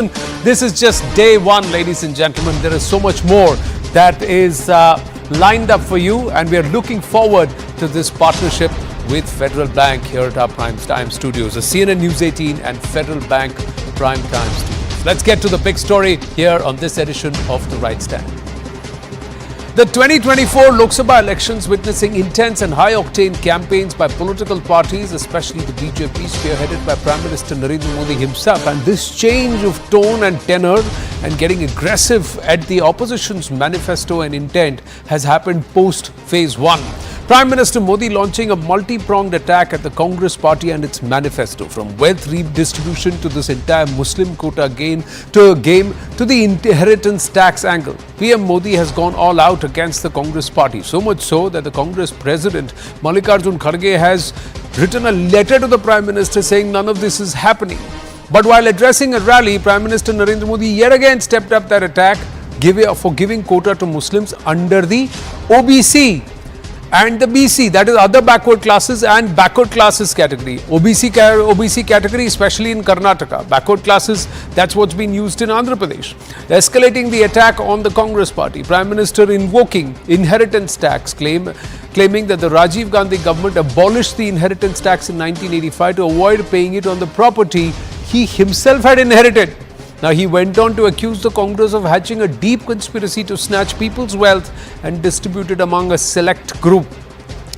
This is just day one, ladies and gentlemen. There is so much more that is lined up for you, and we are looking forward to this partnership with Federal Bank here at our Prime Time Studios, the CNN News 18 and Federal Bank Prime Time Studios. Let's get to the big story here on this edition of The Right Stand. The 2024 Lok Sabha elections witnessing intense and high-octane campaigns by political parties, especially the BJP, spearheaded by Prime Minister Narendra Modi himself. And this change of tone and tenor and getting aggressive at the opposition's manifesto and intent has happened post-phase 1. Prime Minister Modi launching a multi-pronged attack at the Congress party and its manifesto, from wealth redistribution to this entire Muslim quota game to the inheritance tax angle. PM Modi has gone all out against the Congress party, so much so that the Congress president Mallikarjun Kharge has written a letter to the Prime Minister saying none of this is happening. But while addressing a rally, Prime Minister Narendra Modi yet again stepped up that attack for giving quota to Muslims under the OBC and the BC, that is other backward classes and backward classes category. OBC category, especially in Karnataka. Backward classes, that's what's been used in Andhra Pradesh. Escalating the attack on the Congress party. Prime Minister invoking inheritance tax, claiming that the Rajiv Gandhi government abolished the inheritance tax in 1985 to avoid paying it on the property he himself had inherited. Now, he went on to accuse the Congress of hatching a deep conspiracy to snatch people's wealth and distribute it among a select group.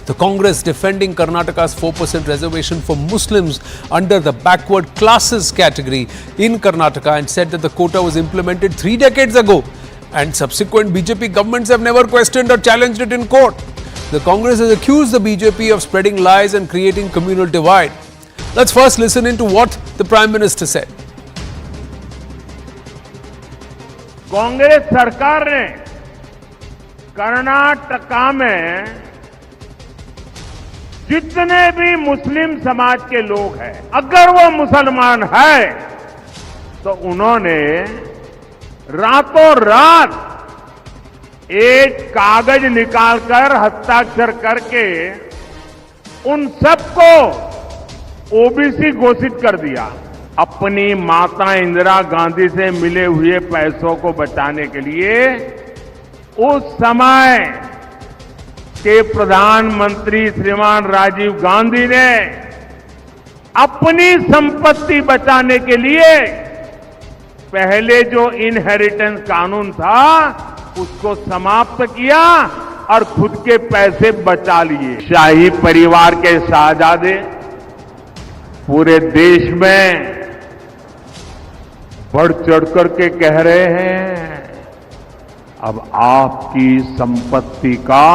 The Congress defending Karnataka's 4% reservation for Muslims under the backward classes category in Karnataka and said that the quota was implemented 3 decades ago and subsequent BJP governments have never questioned or challenged it in court. The Congress has accused the BJP of spreading lies and creating communal divide. Let's first listen into what the Prime Minister said. Congress सरकार ने कर्नाटका में जितने भी मुस्लिम समाज के लोग हैं, अगर वो मुसलमान है तो उन्होंने रातों रात एक कागज निकालकर हस्ताक्षर करके उन सबको ओबीसी घोषित कर दिया। अपनी माता इंदिरा गांधी से मिले हुए पैसों को बचाने के लिए उस समय के प्रधानमंत्री श्रीमान राजीव गांधी ने अपनी संपत्ति बचाने के लिए पहले जो इनहेरिटेंस कानून था उसको समाप्त किया और खुद के पैसे बचा लिए। शाही परिवार के शहजादे पूरे देश में बढ़ चढ़ करके कह रहे हैं अब आपकी संपत्ति का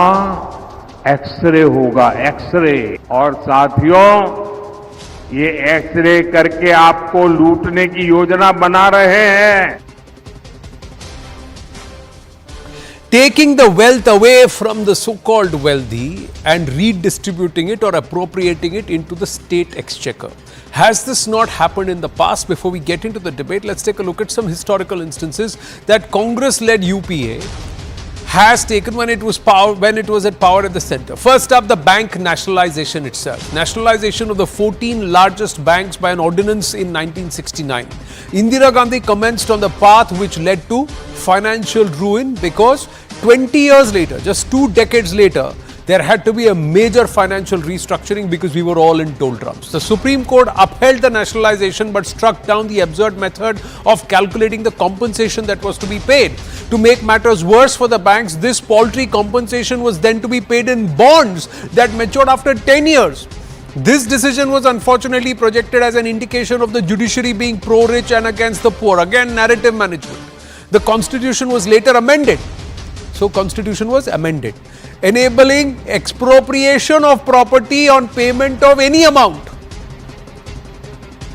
एक्सरे होगा, एक्सरे। और साथियों, ये एक्सरे करके आपको लूटने की योजना बना रहे हैं। Taking the wealth away from the so-called wealthy and redistributing it or appropriating it into the state exchequer. Has this not happened in the past? Before we get into the debate, let's take a look at some historical instances that Congress-led UPA has taken when it was at power at the center. First up, the bank nationalization itself. Nationalization of the 14 largest banks by an ordinance in 1969. Indira Gandhi commenced on the path which led to financial ruin because 20 years later, just 2 decades later, there had to be a major financial restructuring because we were all in doldrums. The Supreme Court upheld the nationalization but struck down the absurd method of calculating the compensation that was to be paid. To make matters worse for the banks, this paltry compensation was then to be paid in bonds that matured after 10 years. This decision was unfortunately projected as an indication of the judiciary being pro-rich and against the poor. Again, narrative management. The constitution was later amended. So, constitution was amended, enabling expropriation of property on payment of any amount.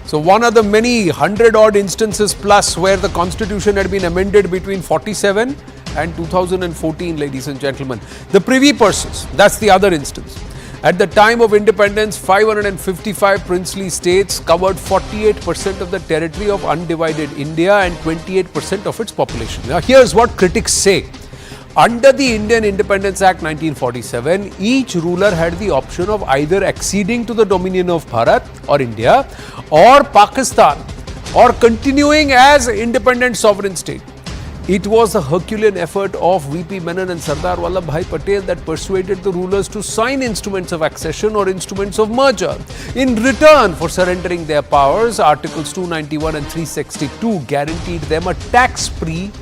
So, one of the many 100-odd instances plus where the constitution had been amended between 47 and 2014, ladies and gentlemen. The privy purses, that's the other instance. At the time of independence, 555 princely states covered 48% of the territory of undivided India and 28% of its population. Now, here's what critics say. Under the Indian Independence Act 1947, each ruler had the option of either acceding to the dominion of Bharat or India or Pakistan or continuing as independent sovereign state. It was the Herculean effort of VP Menon and Sardar Vallabhbhai Patel that persuaded the rulers to sign instruments of accession or instruments of merger. In return for surrendering their powers, Articles 291 and 362 guaranteed them a tax-free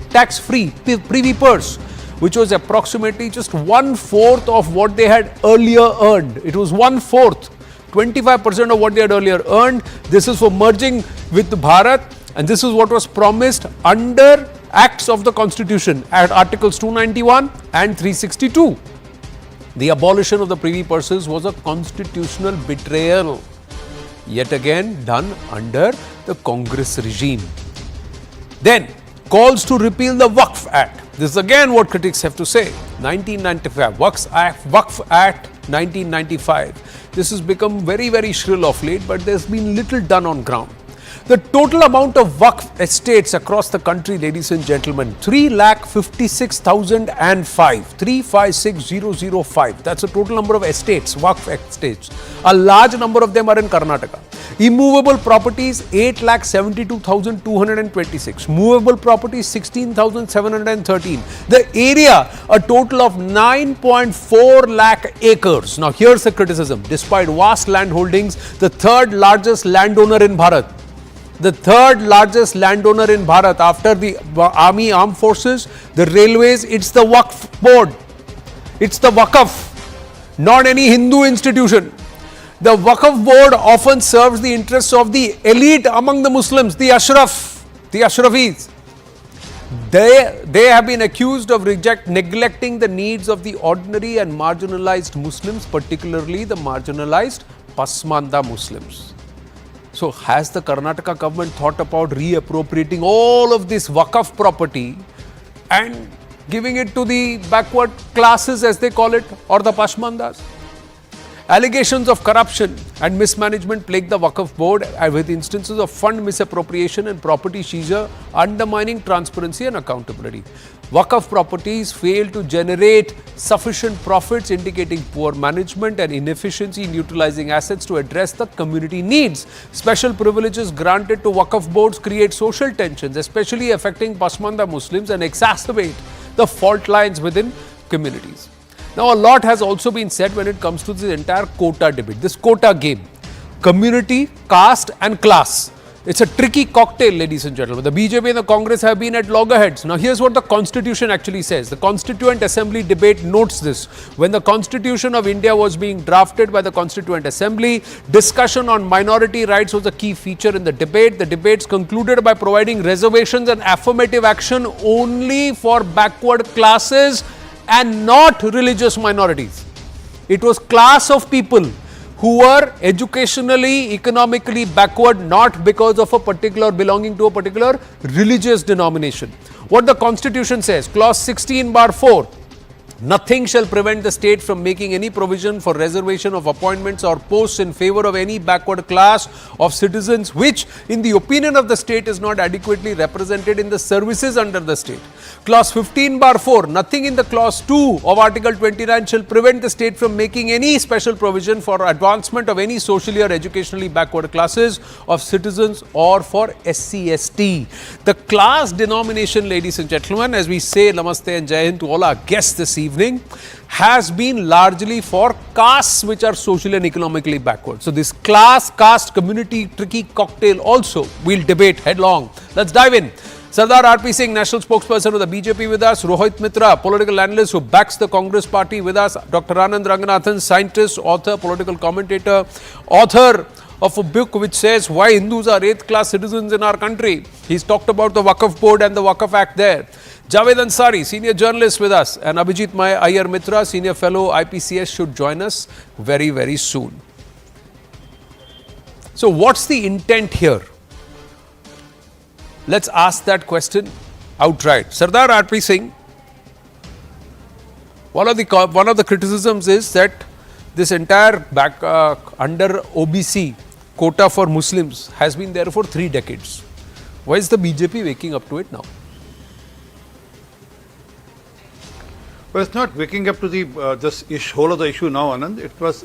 privy purse, which was approximately just 1/4 of what they had earlier earned. It was 1/4, 25% of what they had earlier earned. This is for merging with Bharat, and this is what was promised under Acts of the Constitution at Articles 291 and 362. The abolition of the privy purses was a constitutional betrayal, yet again done under the Congress regime. Then, calls to repeal the Waqf Act. This is again what critics have to say. 1995, Waqf Act 1995. This has become very, very shrill of late, but there's been little done on ground. The total amount of Waqf estates across the country, ladies and gentlemen, 3,56,005, 356,005. That's the total number of estates, Waqf estates. A large number of them are in Karnataka. Immovable properties, 8,72,226. Movable properties, 16,713. The area, a total of 9.4 lakh acres. Now, here's the criticism. Despite vast land holdings, the third largest landowner in Bharat, after the army, armed forces, the railways, it's the Waqf board. It's the Waqf, not any Hindu institution. The Waqf board often serves the interests of the elite among the Muslims, the Ashrafis. They have been accused of neglecting the needs of the ordinary and marginalized Muslims, particularly the marginalized Pasmanda Muslims. So, has the Karnataka government thought about reappropriating all of this Waqf property and giving it to the backward classes, as they call it, or the Pashmandas? Allegations of corruption and mismanagement plague the Waqf board, with instances of fund misappropriation and property seizure undermining transparency and accountability. Waqf properties fail to generate sufficient profits, indicating poor management and inefficiency in utilizing assets to address the community needs. Special privileges granted to Waqf boards create social tensions, especially affecting Pasmanda Muslims, and exacerbate the fault lines within communities. Now, a lot has also been said when it comes to this entire quota debate, this quota game. Community, caste and class. It's a tricky cocktail, ladies and gentlemen. The BJP and the Congress have been at loggerheads. Now, here's what the Constitution actually says. The Constituent Assembly debate notes this. When the Constitution of India was being drafted by the Constituent Assembly, discussion on minority rights was a key feature in the debate. The debates concluded by providing reservations and affirmative action only for backward classes and not religious minorities. It was class of people who were educationally, economically backward, not because of a particular belonging to a particular religious denomination. What the Constitution says, clause 16(4), nothing shall prevent the state from making any provision for reservation of appointments or posts in favor of any backward class of citizens which, in the opinion of the state, is not adequately represented in the services under the state. Clause 15(4), nothing in the clause 2 of Article 29 shall prevent the state from making any special provision for advancement of any socially or educationally backward classes of citizens or for SC/ST. The class denomination, ladies and gentlemen, as we say Namaste and Jai Hind to all our guests this evening, has been largely for castes which are socially and economically backward. So, this caste community tricky cocktail also we'll debate headlong. Let's dive in. Sardar R.P. Singh, national spokesperson of the BJP with us. Rohit Mitra, political analyst who backs the Congress party with us. Dr. Anand Ranganathan, scientist, author, political commentator, author of a book which says why Hindus are 8th class citizens in our country. He's talked about the Waqf board and the Waqf Act there. Javed Ansari, senior journalist with us, and Abhijit Iyer Mitra, senior fellow IPCS, should join us very, very soon. So, what's the intent here? Let's ask that question outright. Sardar R.P. Singh, one of the criticisms is that this entire under OBC quota for Muslims has been there for 3 decades. Why is the BJP waking up to it now? Well, it's not waking up to the whole of the issue now, Anand. It was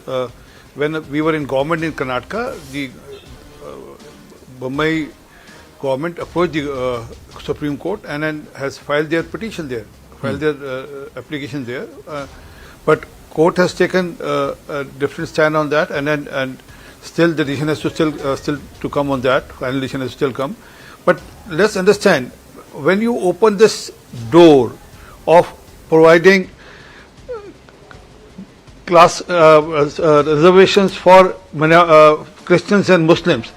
when we were in government in Karnataka, the Bombay government approached the Supreme Court and then has filed their petition there, filed their application there. But court has taken a different stand on that, and still the decision has to still to come on that. Final decision has to still come. But let's understand, when you open this door of providing class reservations for Christians and Muslims,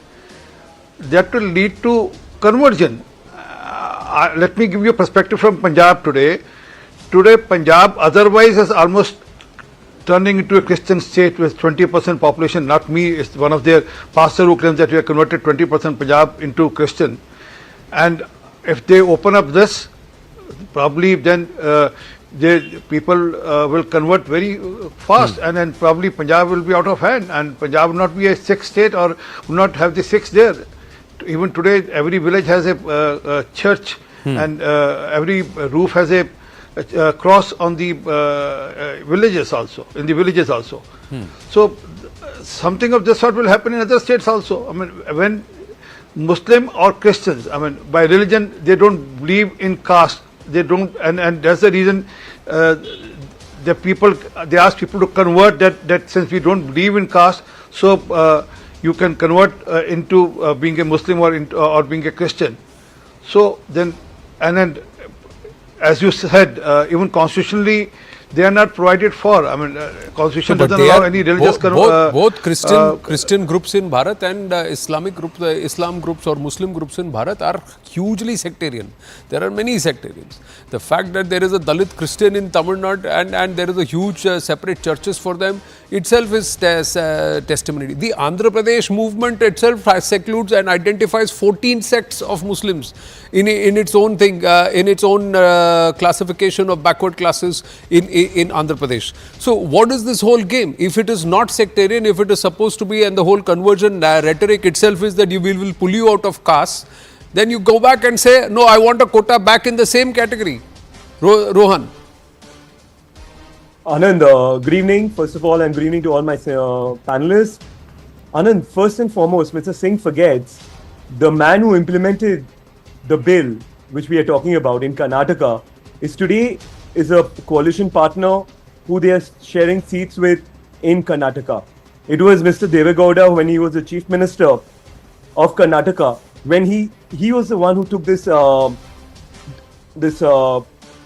that will lead to conversion. Let me give you a perspective from Punjab today. Today, Punjab otherwise is almost turning into a Christian state with 20% population. Not me, it's one of their pastors who claims that we have converted 20% Punjab into Christian. And if they open up this, probably then people will convert very fast, and then probably Punjab will be out of hand, and Punjab will not be a sixth state or will not have the sixth there. Even today, every village has a church, and every roof has a cross on the villages also, in the villages also. So something of this sort will happen in other states also. I mean, when Muslim or Christians, I mean, by religion, they don't believe in caste. They don't, and that's the reason they ask people to convert that since we don't believe in caste, so you can convert into being a Muslim or being a Christian. So then, and then, as you said, even constitutionally, they are not provided for. I mean, constitution doesn't allow any religious both Christian groups in Bharat and Islamic groups, Islam groups or Muslim groups in Bharat are hugely sectarian. There are many sectarians. The fact that there is a Dalit Christian in Tamil Nadu and there is a huge separate churches for them itself is testimony. The Andhra Pradesh movement itself secludes and identifies 14 sects of Muslims in its own thing, in its own classification of backward classes in Andhra Pradesh. So what is this whole game? If it is not sectarian, if it is supposed to be, and the whole conversion rhetoric itself is that will pull you out of caste, then you go back and say, no, I want a quota back in the same category. Rohan. Anand, good evening, first of all, and good evening to all my panelists. Anand, first and foremost, Mr. Singh forgets the man who implemented the bill which we are talking about in Karnataka is a coalition partner who they are sharing seats with in Karnataka. It was Mr. Devegowda when he was the Chief Minister of Karnataka, when he was the one who took this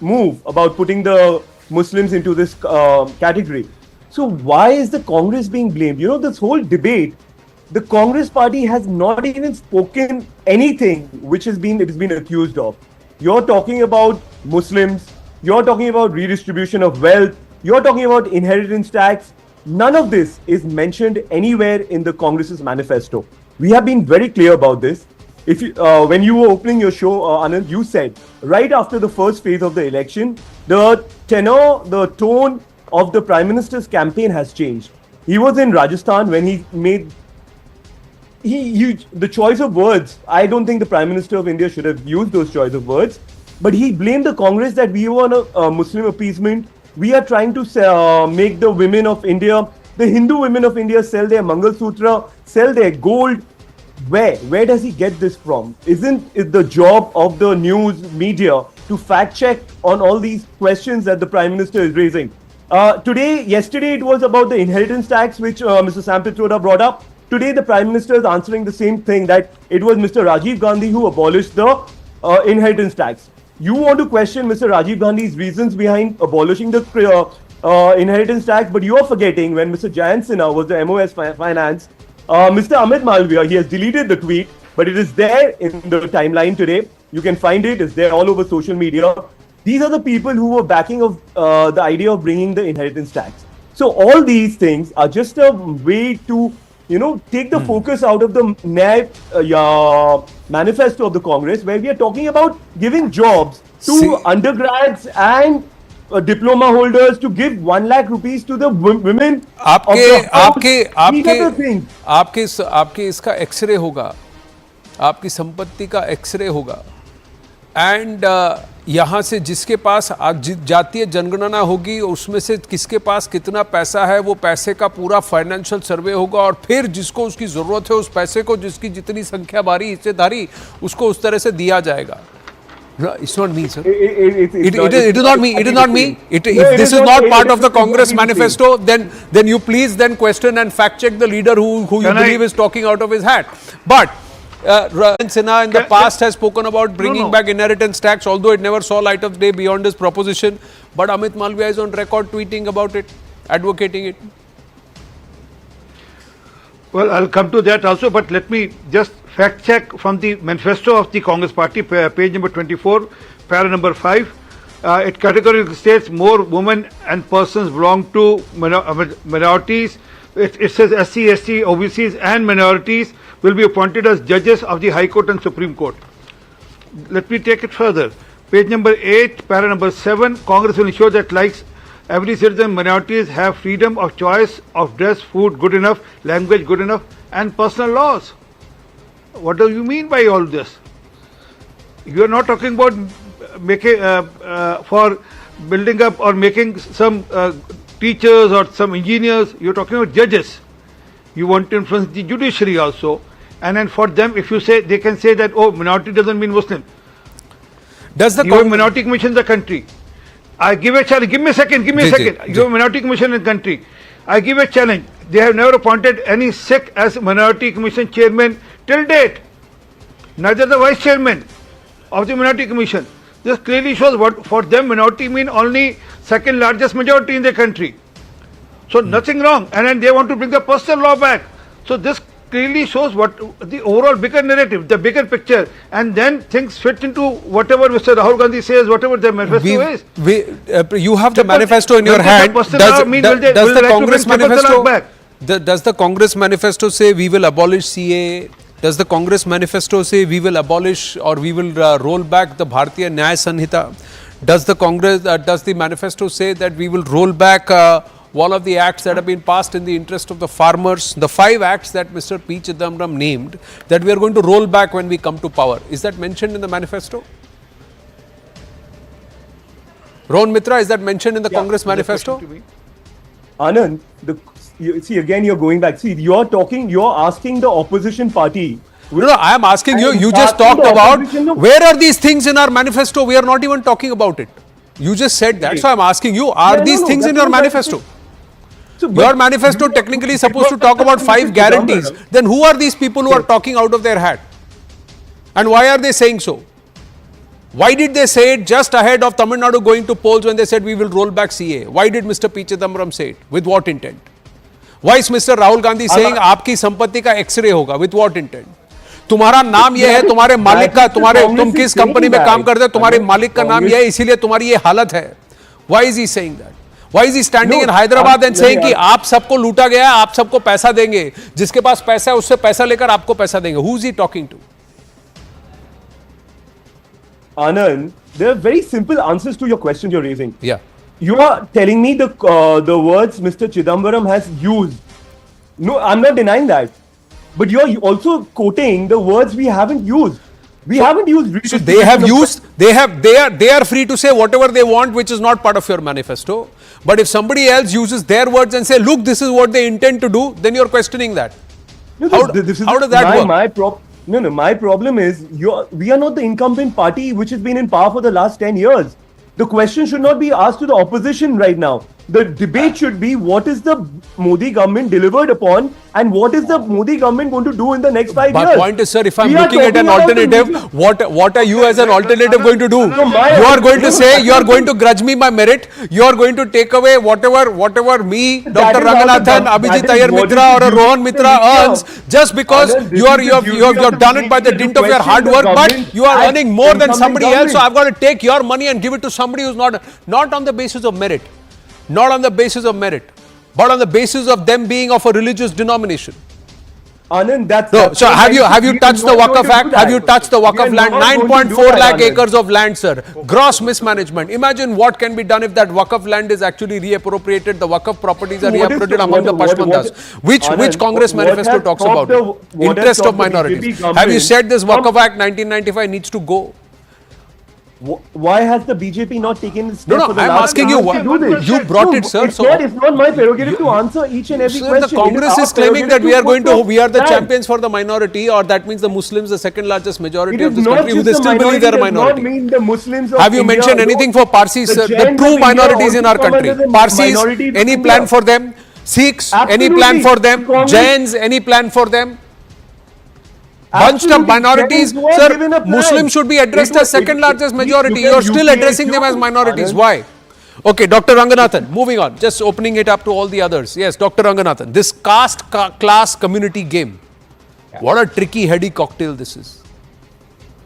move about putting the Muslims into this category. So why is the Congress being blamed? You know, this whole debate, the Congress party has not even spoken anything which it has been accused of. You're talking about Muslims, you're talking about redistribution of wealth, you're talking about inheritance tax. None of this is mentioned anywhere in the Congress's manifesto. We have been very clear about this. If you, when you were opening your show, Anand, you said right after the first phase of the election, the tenor, the tone of the Prime Minister's campaign has changed. He was in Rajasthan when he made the choice of words. I don't think the Prime Minister of India should have used those choice of words, but he blamed the Congress that we were on a Muslim appeasement. We are trying to make the women of India, the Hindu women of India, sell their Mangal Sutra, sell their gold. Where does he get this from? Isn't it the job of the news media to fact check on all these questions that the Prime Minister is raising? Yesterday it was about the inheritance tax, which Mr. Sam Pitroda brought up. Today the Prime Minister is answering the same thing, that it was Mr. Rajiv Gandhi who abolished the inheritance tax. You want to question Mr. Rajiv Gandhi's reasons behind abolishing the inheritance tax, but you are forgetting when Mr. Jayant Sinha was the MOS Finance, Mr. Amit Malviya, he has deleted the tweet, but it is there in the timeline today. You can find it. It's there all over social media. These are the people who were backing of the idea of bringing the inheritance tax. So all these things are just a way to, take the focus out of the manifesto of the Congress, where we are talking about giving jobs to undergrads and diploma holders, to give 1 lakh rupees to the women. आपके इसका x ray होगा, आपकी संपत्ति का x ray होगा, and यहाँ से जिसके पास जातीय जनगणना होगी उसमें से किसके पास कितना पैसा है, वो पैसे का पूरा फाइनेंशियल सर्वे होगा और फिर जिसको उसकी ज़रूरत है उस पैसे को, जिसकी जितनी संख्या बारी हिस्सेदारी, उसको उस तरह से दिया जाएगा. It's not me, sir. It is not me. It is not me. If this is not part of the Congress manifesto, then you please then question and fact check the leader who you believe is talking out of his hat. But Sinha in the past has spoken about bringing back inheritance tax, although it never saw light of day beyond his proposition. But Amit Malviya is on record tweeting about it, advocating it. Well, I'll come to that also, but let me just fact check from the manifesto of the Congress party, page number 24, para number 5. It categorically states more women and persons belong to minorities. It says SC, ST, OBCs and minorities will be appointed as judges of the High Court and Supreme Court. Let me take it further. Page number 8, para number 7, Congress will ensure that like every citizen, minorities have freedom of choice of dress, food good enough, language good enough and personal laws. What do you mean by all this? You are not talking about making for building up or making some teachers or some engineers. You are talking about judges. You want to influence the judiciary also. And then for them, if you say, they can say that, oh, minority doesn't mean Muslim. Does the you have minority commission in the country. I give a challenge. Give me a second. You have a minority commission in the country. I give a challenge. They have never appointed any Sikh as minority commission chairman till date. Neither the vice chairman of the minority commission. This clearly shows what for them minority mean only second largest majority in the country. So nothing wrong. And then they want to bring the personal law back. So this clearly shows what the overall bigger narrative, the bigger picture, and then things fit into whatever Mr. Rahul Gandhi says, whatever the manifesto is. You have the manifesto in your hand. Does the Congress manifesto? Does the Congress manifesto say we will abolish CA? Does the Congress manifesto say we will abolish or we will roll back the Bharatiya Nyaya Sanhita? Does the manifesto say that we will roll back all of the acts that have been passed in the interest of the farmers, the 5 acts that Mr. P. Chidambaram named, that we are going to roll back when we come to power? Is that mentioned in the manifesto? Rohan Mitra, is that mentioned in the Congress manifesto? Anand, see again you're going back. See, you're asking the opposition party. No, I am asking you, you just talked about, where are these things in our manifesto? We are not even talking about it. You just said that, so I am asking you, are these things in your manifesto? Your manifesto technically is supposed to talk about 5 guarantees. Then who are these people who are talking out of their hat? And why are they saying so? Why did they say it just ahead of Tamil Nadu going to polls when they said we will roll back CA? Why did Mr. P. Chidambaram say it? With what intent? Why is Mr. Rahul Gandhi saying आपकी संपत्ति का x ray होगा? With what intent? तुम्हारा नाम यह है, तुम्हारे मालिक का, तुम किस कंपनी में काम करते हो, तुम्हारे मालिक का नाम यह है, इसीलिए तुम्हारी ये हालत है. Why is he saying that? Why is he standing in Hyderabad and saying कि आप सबको लूटा गया है, आप सबको पैसा देंगे, जिसके पास पैसा है उससे पैसा लेकर आपको पैसा देंगे? Who is he talking to? Anand, there are very simple answers to your question you're raising. Yeah. You are telling me the words Mr. Chidambaram has used. No, I'm not denying that. But you're also quoting the words we haven't used. We haven't used. So they have used. They are free to say whatever they want, which is not part of your manifesto. But if somebody else uses their words and say, "Look, this is what they intend to do," then you're questioning that. No, how does that work? My problem is we are not the incumbent party which has been in power for the last 10 years. The question should not be asked to the opposition right now. The debate should be what is the Modi government delivered upon and what is the Modi government going to do in the next 5 years. My point is, sir, if I'm looking at an alternative, what are you as an alternative going to do? You are going to say, you are going to grudge me my merit, you are going to take away whatever me, Dr. Ranganathan, Abhijit Iyer Mitra or Rohan Mitra earns just because you have done it by the dint of your hard work, but you are earning more than somebody else, so I've got to take your money and give it to somebody who's not on the basis of merit. Not on the basis of merit, but on the basis of them being of a religious denomination. Anand, so have you touched the Waqf Act? Have you touched the Waqf land? 9.4 lakh acres of land, sir. Gross mismanagement. Imagine what can be done if that Waqf land is actually reappropriated. The Waqf properties are reappropriated among the Pashtundas. Which Congress manifesto talks about it? Interest of minorities. Have you said this Waqf Act 1995 needs to go? Why has the BJP not taken this step? No, for the I'm last asking few you, months to do this? you brought it, sir. It's not my prerogative to answer each and every Sir, question. the Congress It is our claiming that prerogative we are the stand. champions for the minority, or that means the Muslims, the second largest majority It of is this not country, who just they the still believe they are a does not minority. mean the Muslims of Have you India mentioned alone. anything for Parsis, The the Jains true of India minorities in also our come country? under the Parsis, minority of any India. plan for them? Sikhs, any Absolutely. plan for them? Congress- Jains, any plan for them? Bunched up Absolutely. minorities, Jains were sir. given a plan. Muslims should be addressed as second largest majority. You are still addressing them as minorities. Why? Okay, Dr. Ranganathan, moving on, just opening it up to all the others. Yes, Dr. Ranganathan, this caste class community game, what a tricky, heady cocktail this is.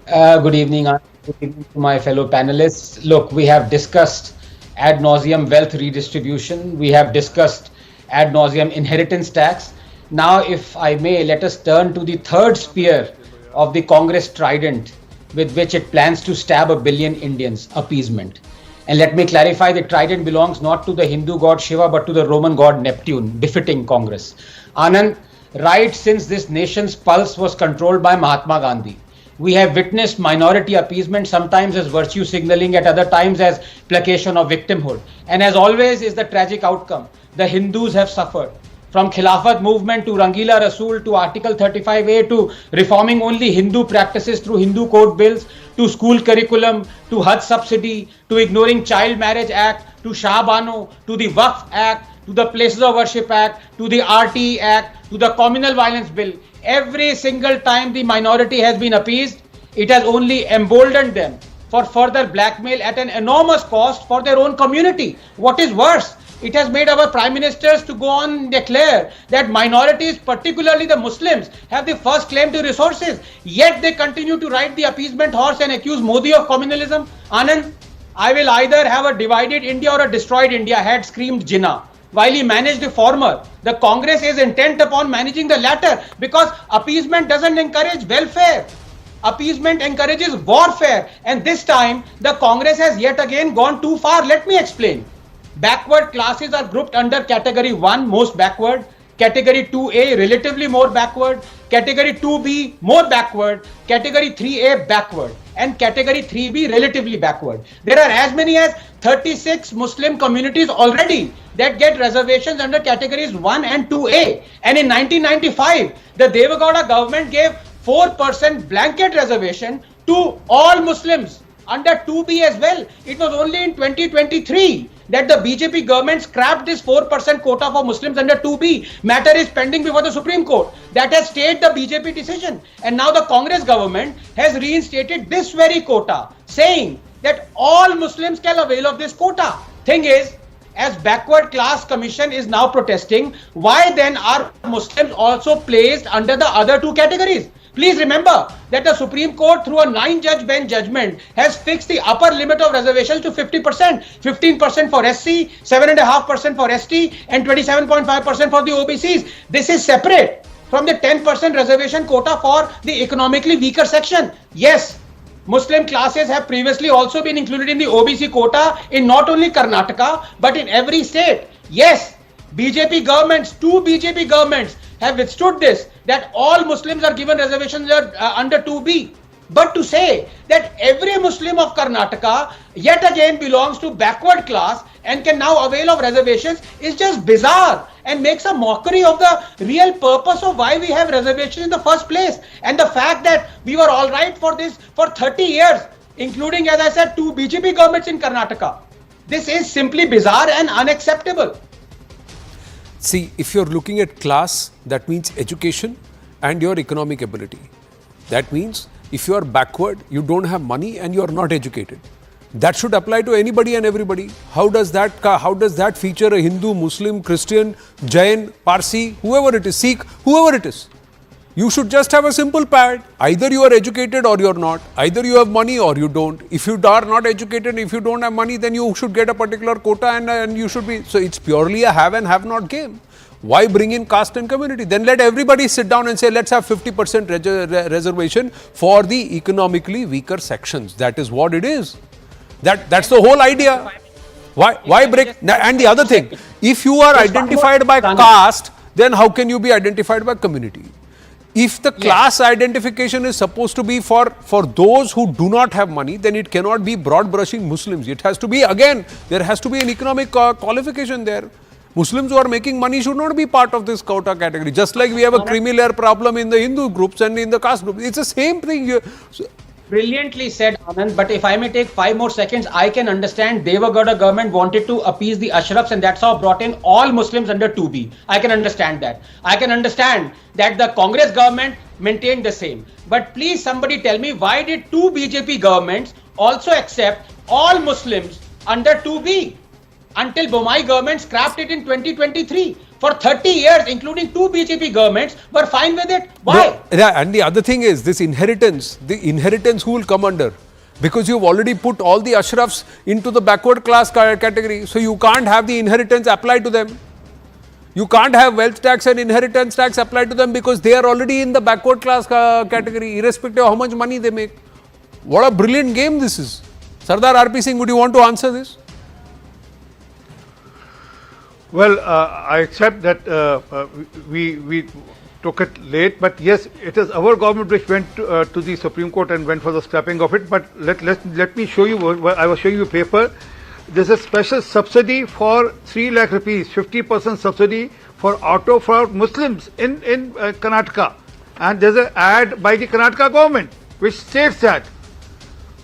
Good evening. Good evening to my fellow panelists. Look, we have discussed ad nauseum wealth redistribution. We have discussed ad nauseum inheritance tax. Now, if I may, let us turn to the third spear of the Congress trident with which it plans to stab 1 billion Indians, appeasement. And let me clarify, the trident belongs not to the Hindu god Shiva, but to the Roman god Neptune, befitting Congress. Anand, right since this nation's pulse was controlled by Mahatma Gandhi, we have witnessed minority appeasement, sometimes as virtue signaling, at other times as placation of victimhood. And as always is the tragic outcome. The Hindus have suffered. From Khilafat movement to Rangila Rasool to Article 35A to reforming only Hindu practices through Hindu code bills to school curriculum to Hajj subsidy to ignoring Child Marriage Act to Shah Bano to the Waqf Act to the Places of Worship Act to the RTE Act to the Communal Violence Bill. Every single time the minority has been appeased, it has only emboldened them for further blackmail at an enormous cost for their own community. What is worse, it has made our prime ministers to go on and declare that minorities, particularly the Muslims, have the first claim to resources. Yet they continue to ride the appeasement horse and accuse Modi of communalism. Anand, I will either have a divided India or a destroyed India, had screamed Jinnah. While he managed the former, the Congress is intent upon managing the latter, because appeasement doesn't encourage welfare. Appeasement encourages warfare. And this time, the Congress has yet again gone too far. Let me explain. Backward classes are grouped under category 1, most backward, category 2A, relatively more backward, category 2B, more backward, category 3A, backward, and category 3B, relatively backward. There are as many as 36 Muslim communities already that get reservations under categories 1 and 2A. And in 1995, the Devagowda government gave 4% blanket reservation to all Muslims under 2B as well. It was only in 2023 that the BJP government scrapped this 4% quota for Muslims under 2B. Matter is pending before the Supreme Court. That has stayed the BJP decision. And now the Congress government has reinstated this very quota, saying that all Muslims can avail of this quota. Thing is, as backward class commission is now protesting, why then are Muslims also placed under the other two categories? Please remember that the Supreme Court, through a 9-judge bench judgment, has fixed the upper limit of reservations to 50%, 15% for SC, 7.5% for ST, and 27.5% for the OBCs. This is separate from the 10% reservation quota for the economically weaker section. Yes, Muslim classes have previously also been included in the OBC quota in not only Karnataka, but in every state. Yes, BJP governments, two BJP governments have withstood this, that all Muslims are given reservations under 2B. But to say that every Muslim of Karnataka yet again belongs to backward class and can now avail of reservations is just bizarre and makes a mockery of the real purpose of why we have reservations in the first place. And the fact that we were all right for this for 30 years, including, as I said, two BJP governments in Karnataka. This is simply bizarre and unacceptable. See, if you're looking at class, that means education and your economic ability. That means if you are backward, you don't have money and you are not educated. That should apply to anybody and everybody. How does that feature a Hindu, Muslim, Christian, Jain, Parsi, whoever it is, Sikh, whoever it is? You should just have a simple pad. Either you are educated or you're not. Either you have money or you don't. If you are not educated, if you don't have money, then you should get a particular quota and you should be. So it's purely a have and have not game. Why bring in caste and community? Then let everybody sit down and say, let's have 50% reservation for the economically weaker sections. That is what it is. That's the whole idea. Why break? And the other thing, if you are identified by caste, then how can you be identified by community? If the class identification is supposed to be for those who do not have money, then it cannot be broad brushing Muslims. It has to be, again, there has to be an economic qualification there. Muslims who are making money should not be part of this quota category. Just like we have a creamy layer problem in the Hindu groups and in the caste group. It's the same thing. Brilliantly said, Anand. But if I may take 5 more seconds, I can understand Devagowda government wanted to appease the Ashrafs, and that's how brought in all Muslims under 2B. I can understand that. I can understand that the Congress government maintained the same. But please, somebody tell me, why did 2 BJP governments also accept all Muslims under 2B? Until Bomai government scrapped it in 2023. For 30 years, including 2 BJP governments, were fine with it. Why? No, yeah, and the other thing is this inheritance, the inheritance who will come under? Because you've already put all the Ashrafs into the backward class category. So you can't have the inheritance applied to them. You can't have wealth tax and inheritance tax applied to them because they are already in the backward class category, irrespective of how much money they make. What a brilliant game this is. Sardar RP Singh, would you want to answer this? Well, I accept that we took it late, but yes, it is our government which went to the Supreme Court and went for the scrapping of it. But let me show you. I was showing you a paper. There's a special subsidy for 3 lakh rupees, 50% subsidy for auto for Muslims in Karnataka, and there's an ad by the Karnataka government which states that.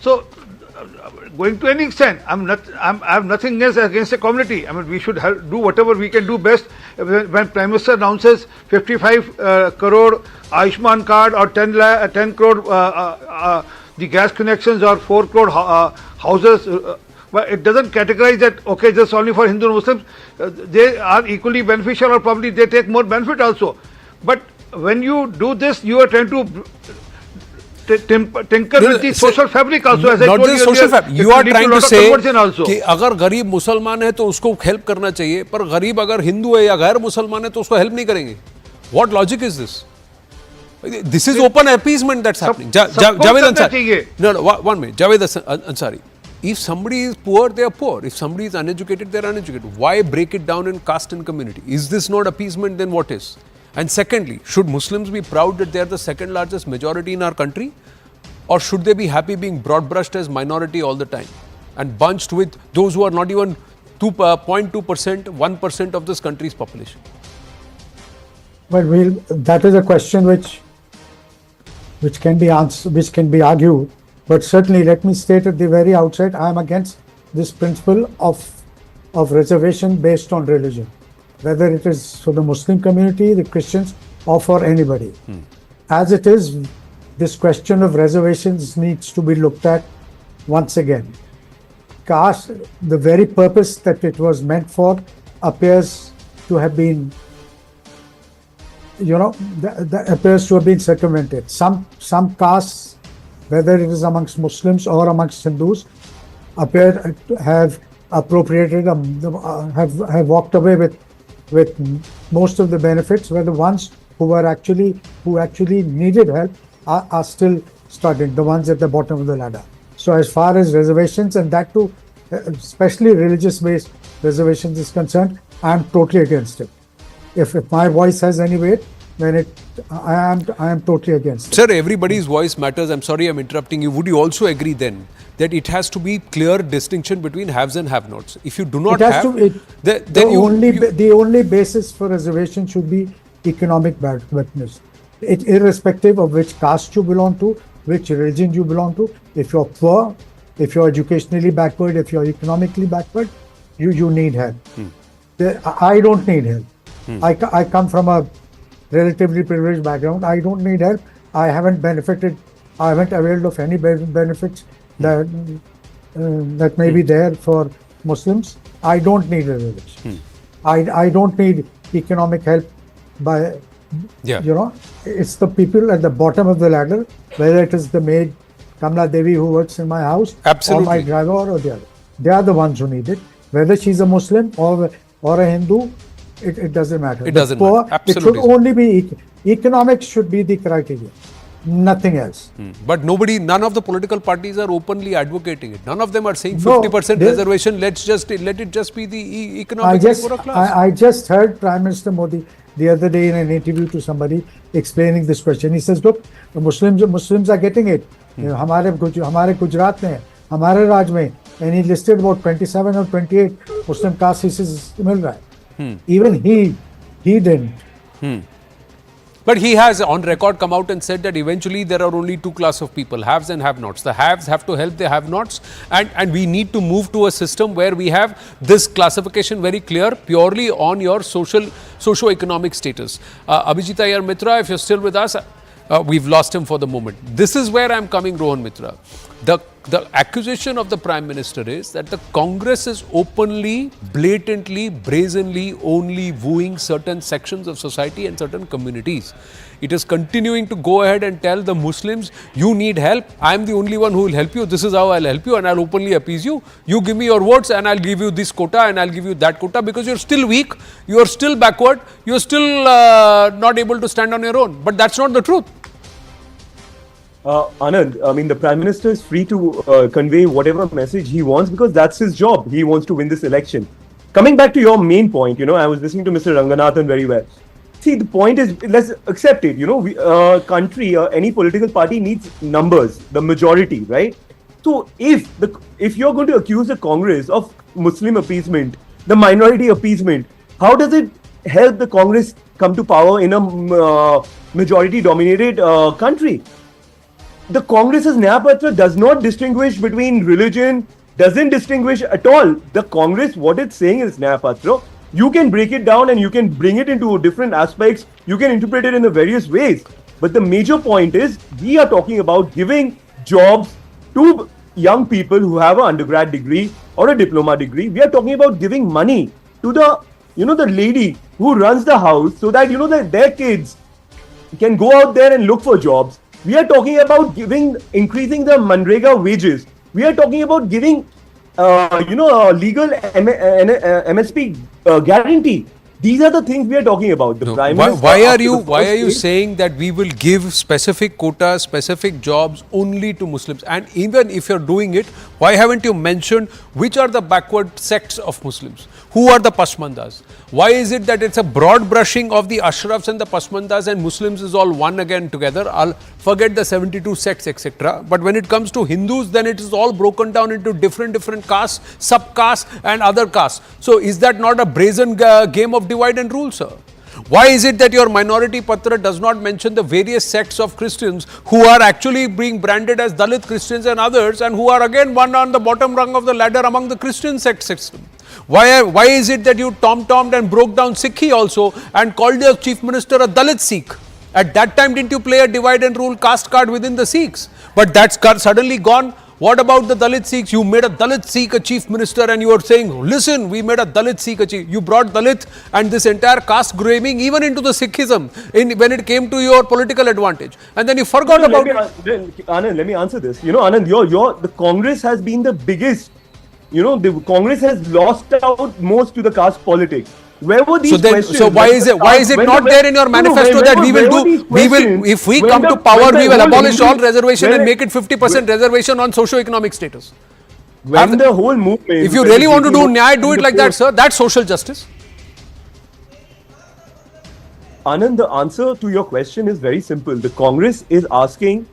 So, going to any extent, I have nothing else against the community. I mean, we should do whatever we can do best. When Prime Minister announces 55 crore Ayushman card or 10 crore the gas connections or 4 crore houses, but it doesn't categorize that, okay, just only for Hindu and Muslims. They are equally beneficial, or probably they take more benefit also. But when you do this, you are trying to tinker with the social fabric also, as I told you earlier. Social fabric. You are trying to say कि अगर गरीब मुसलमान है तो उसको help करना चाहिए, पर गरीब अगर हिंदू है या गैर मुसलमान है तो उसको हेल्प नहीं करेंगे. What logic is this? This is open appeasement that's happening. Javed Ansari. No, 1 minute. Javed Ansari. If somebody is poor, they are poor. If somebody is uneducated, they are uneducated. Why break it down in caste and community? Is this not appeasement? Then what is? And secondly, should Muslims be proud that they are the second largest majority in our country? Or should they be happy being broad brushed as minority all the time and bunched with those who are not even 0.2%, 1% of this country's population? Well, that is a question which can be answered, which can be argued. But certainly, let me state at the very outset, I am against this principle of reservation based on religion, whether it is for the Muslim community, the Christians, or for anybody. As it is, this question of reservations needs to be looked at once again. Caste, the very purpose that it was meant for, appears to have been, appears to have been circumvented. Some castes, whether it is amongst Muslims or amongst Hindus, appear to have appropriated, have walked away with most of the benefits, where the ones who actually needed help are still struggling, the ones at the bottom of the ladder. So as far as reservations, and that too, especially religious-based reservations is concerned, I am totally against it. If my voice has any weight, then I am totally against it. Sir, everybody's voice matters. I'm sorry I'm interrupting you. Would you also agree then that it has to be clear distinction between haves and have-nots? If you do not the only basis for reservation should be economic backwardness. Irrespective of which caste you belong to, which religion you belong to, if you're poor, if you're educationally backward, if you're economically backward, you need help. I don't need help. I come from a relatively privileged background. I don't need help. I haven't availed of any benefits that may be there for Muslims. I don't need reservation. I don't need economic help by, it's the people at the bottom of the ladder, whether it is the maid Kamla Devi who works in my house, absolutely, or my driver or the other. They are the ones who need it. Whether she's a Muslim or a Hindu, it doesn't matter. It doesn't matter. Absolutely. It should only be, economics should be the criteria. Nothing else. But none of the political parties are openly advocating it. None of them are saying No, 50% they- reservation, let it just be the economic poorer class. I just heard Prime Minister Modi the other day in an interview to somebody explaining this question. He says, look, the Muslims are getting it. हमारे गुजरात में, हमारे राज्य में, and he listed about 27 or 28 Muslim castes मिल रहा है. Even he didn't. But he has on record come out and said that eventually there are only two classes of people, haves and have-nots. The haves have to help the have-nots, and we need to move to a system where we have this classification very clear purely on your socio-economic status. Abhijit Iyer Mitra, if you're still with us, we've lost him for the moment. This is where I'm coming, Rohan Mitra. The accusation of the Prime Minister is that the Congress is openly, blatantly, brazenly only wooing certain sections of society and certain communities. It is continuing to go ahead and tell the Muslims, you need help, I'm the only one who will help you, this is how I'll help you and I'll openly appease you. You give me your votes and I'll give you this quota and I'll give you that quota because you're still weak, you're still backward, you're still not able to stand on your own. But that's not the truth. Anand, I mean, the Prime Minister is free to convey whatever message he wants because that's his job. He wants to win this election. Coming back to your main point, I was listening to Mr. Ranganathan very well. See, the point is, let's accept it. Country, any political party needs numbers, the majority, right? So if you're going to accuse the Congress of Muslim appeasement, the minority appeasement, how does it help the Congress come to power in a majority-dominated country? The Congress's Nyaya Patra does not distinguish between religion, doesn't distinguish at all. The Congress, what it's saying is Nyaya Patra, you can break it down and you can bring it into different aspects, you can interpret it in the various ways. But the major point is, we are talking about giving jobs to young people who have an undergrad degree or a diploma degree. We are talking about giving money to the lady who runs the house so that, that their kids can go out there and look for jobs. We are talking about increasing the Manrega wages. We are talking about giving, legal MSP guarantee. These are the things we are talking about. The Prime Minister. Why are you saying that we will give specific quotas, specific jobs only to Muslims? And even if you're doing it, why haven't you mentioned which are the backward sects of Muslims? Who are the Pasmandas? Why is it that it's a broad brushing of the Ashrafs and the Pasmandas and Muslims is all one again together? I'll forget the 72 sects, etc. But when it comes to Hindus, then it is all broken down into different castes, subcastes and other castes. So is that not a brazen game of divide and rule, sir? Why is it that your minority patra does not mention the various sects of Christians who are actually being branded as Dalit Christians and others and who are again one on the bottom rung of the ladder among the Christian sect system? Why is it that you tom-tommed and broke down Sikhi also and called your chief minister a Dalit Sikh? At that time, didn't you play a divide and rule caste card within the Sikhs? But that's suddenly gone. What about the Dalit Sikhs? You made a Dalit Sikh a chief minister and you are saying, listen, we made a Dalit Sikh a chief. You brought Dalit and this entire caste graving even into the Sikhism when it came to your political advantage. And then you forgot about it. Anand, let me answer this. Anand, the Congress has been the biggest. The Congress has lost out most to the caste politics. Where were these questions? So why is it not there in your manifesto that we will if we come to power, we will abolish all reservation and make it 50% reservation on socio-economic status? When the whole movement... If you really want to do Nyaya, do it like that, sir. That's social justice. Anand, the answer to your question is very simple. The Congress is asking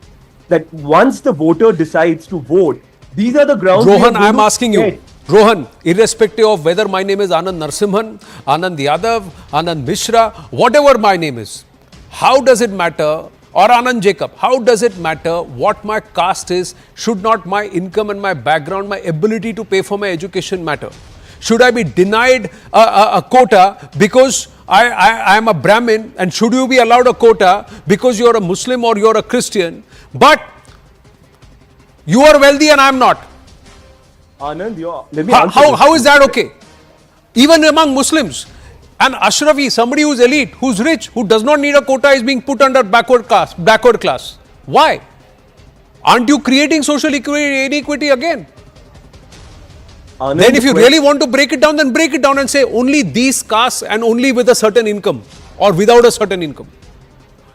that once the voter decides to vote, these are the grounds... Rohan, I am asking you. Rohan, irrespective of whether my name is Anand Narsimhan, Anand Yadav, Anand Mishra, whatever my name is, how does it matter, or Anand Jacob, how does it matter what my caste is? Should not my income and my background, my ability to pay for my education matter? Should I be denied a quota because I am a Brahmin, and should you be allowed a quota because you are a Muslim or you are a Christian, but you are wealthy and I am not? Anand, how is that okay? Even among Muslims, an Ashrafi, somebody who is elite, who is rich, who does not need a quota is being put under backward class. Why? Aren't you creating social inequity again? Anand, then if you really want to break it down, then break it down and say only these castes and only with a certain income or without a certain income.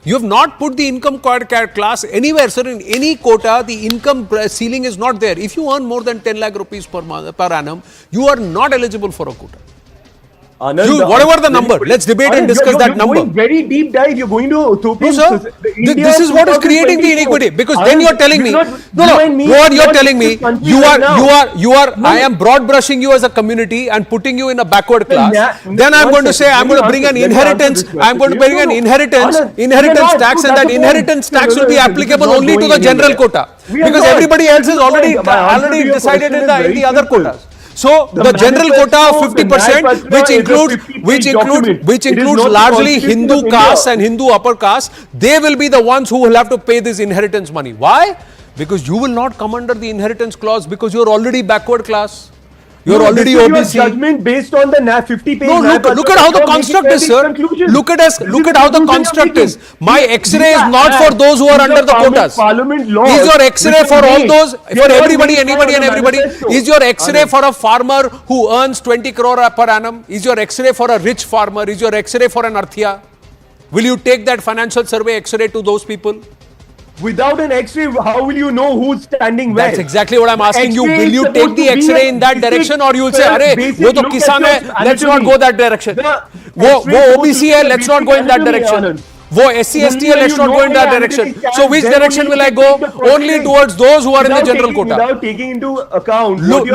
You have not put the income class anywhere, sir. In any quota, the income ceiling is not there. If you earn more than 10 lakh rupees per annum, you are not eligible for a quota. Anand, Whatever the number, let's debate and discuss that number. Going very deep dive. You're going to No, sir. This is what is creating the inequity. Because then you are telling me, Rohan, you are telling me, I am broad brushing you as a community and putting you in a backward class. Then I am going to say, I am going to bring an inheritance. I am going to bring an inheritance tax, and that inheritance tax will be applicable only to the general quota. Because everybody else is already decided in the other quotas. So the general quota of 50%, which includes largely Hindu caste and Hindu upper caste, they will be the ones who will have to pay this inheritance money. Why? Because you will not come under the inheritance clause because you are already backward class. You are already OBC. Judgment based on the 50 page. No, look at how the construct is, sir. Look at how the construct is. My X-ray is not for those who are under the quotas. Is your X-ray for all those, for everybody, anybody and everybody? Is your X-ray for a farmer who earns 20 crore per annum? Is your X-ray for a rich farmer? Is your X-ray for an Arthia? Will you take that financial survey X-ray to those people? Without an X-ray, how will you know who's standing where? That's exactly what I'm asking you. Will you take the X-ray in that direction, or you will say, "Arey, wo to kisan hai, let's not go that direction. Wo OBC hai, let's not go in that direction. Wo SC ST hai, let's not go in that direction." So which direction will I go? Only towards those who are in the general quota. Without taking into account. Look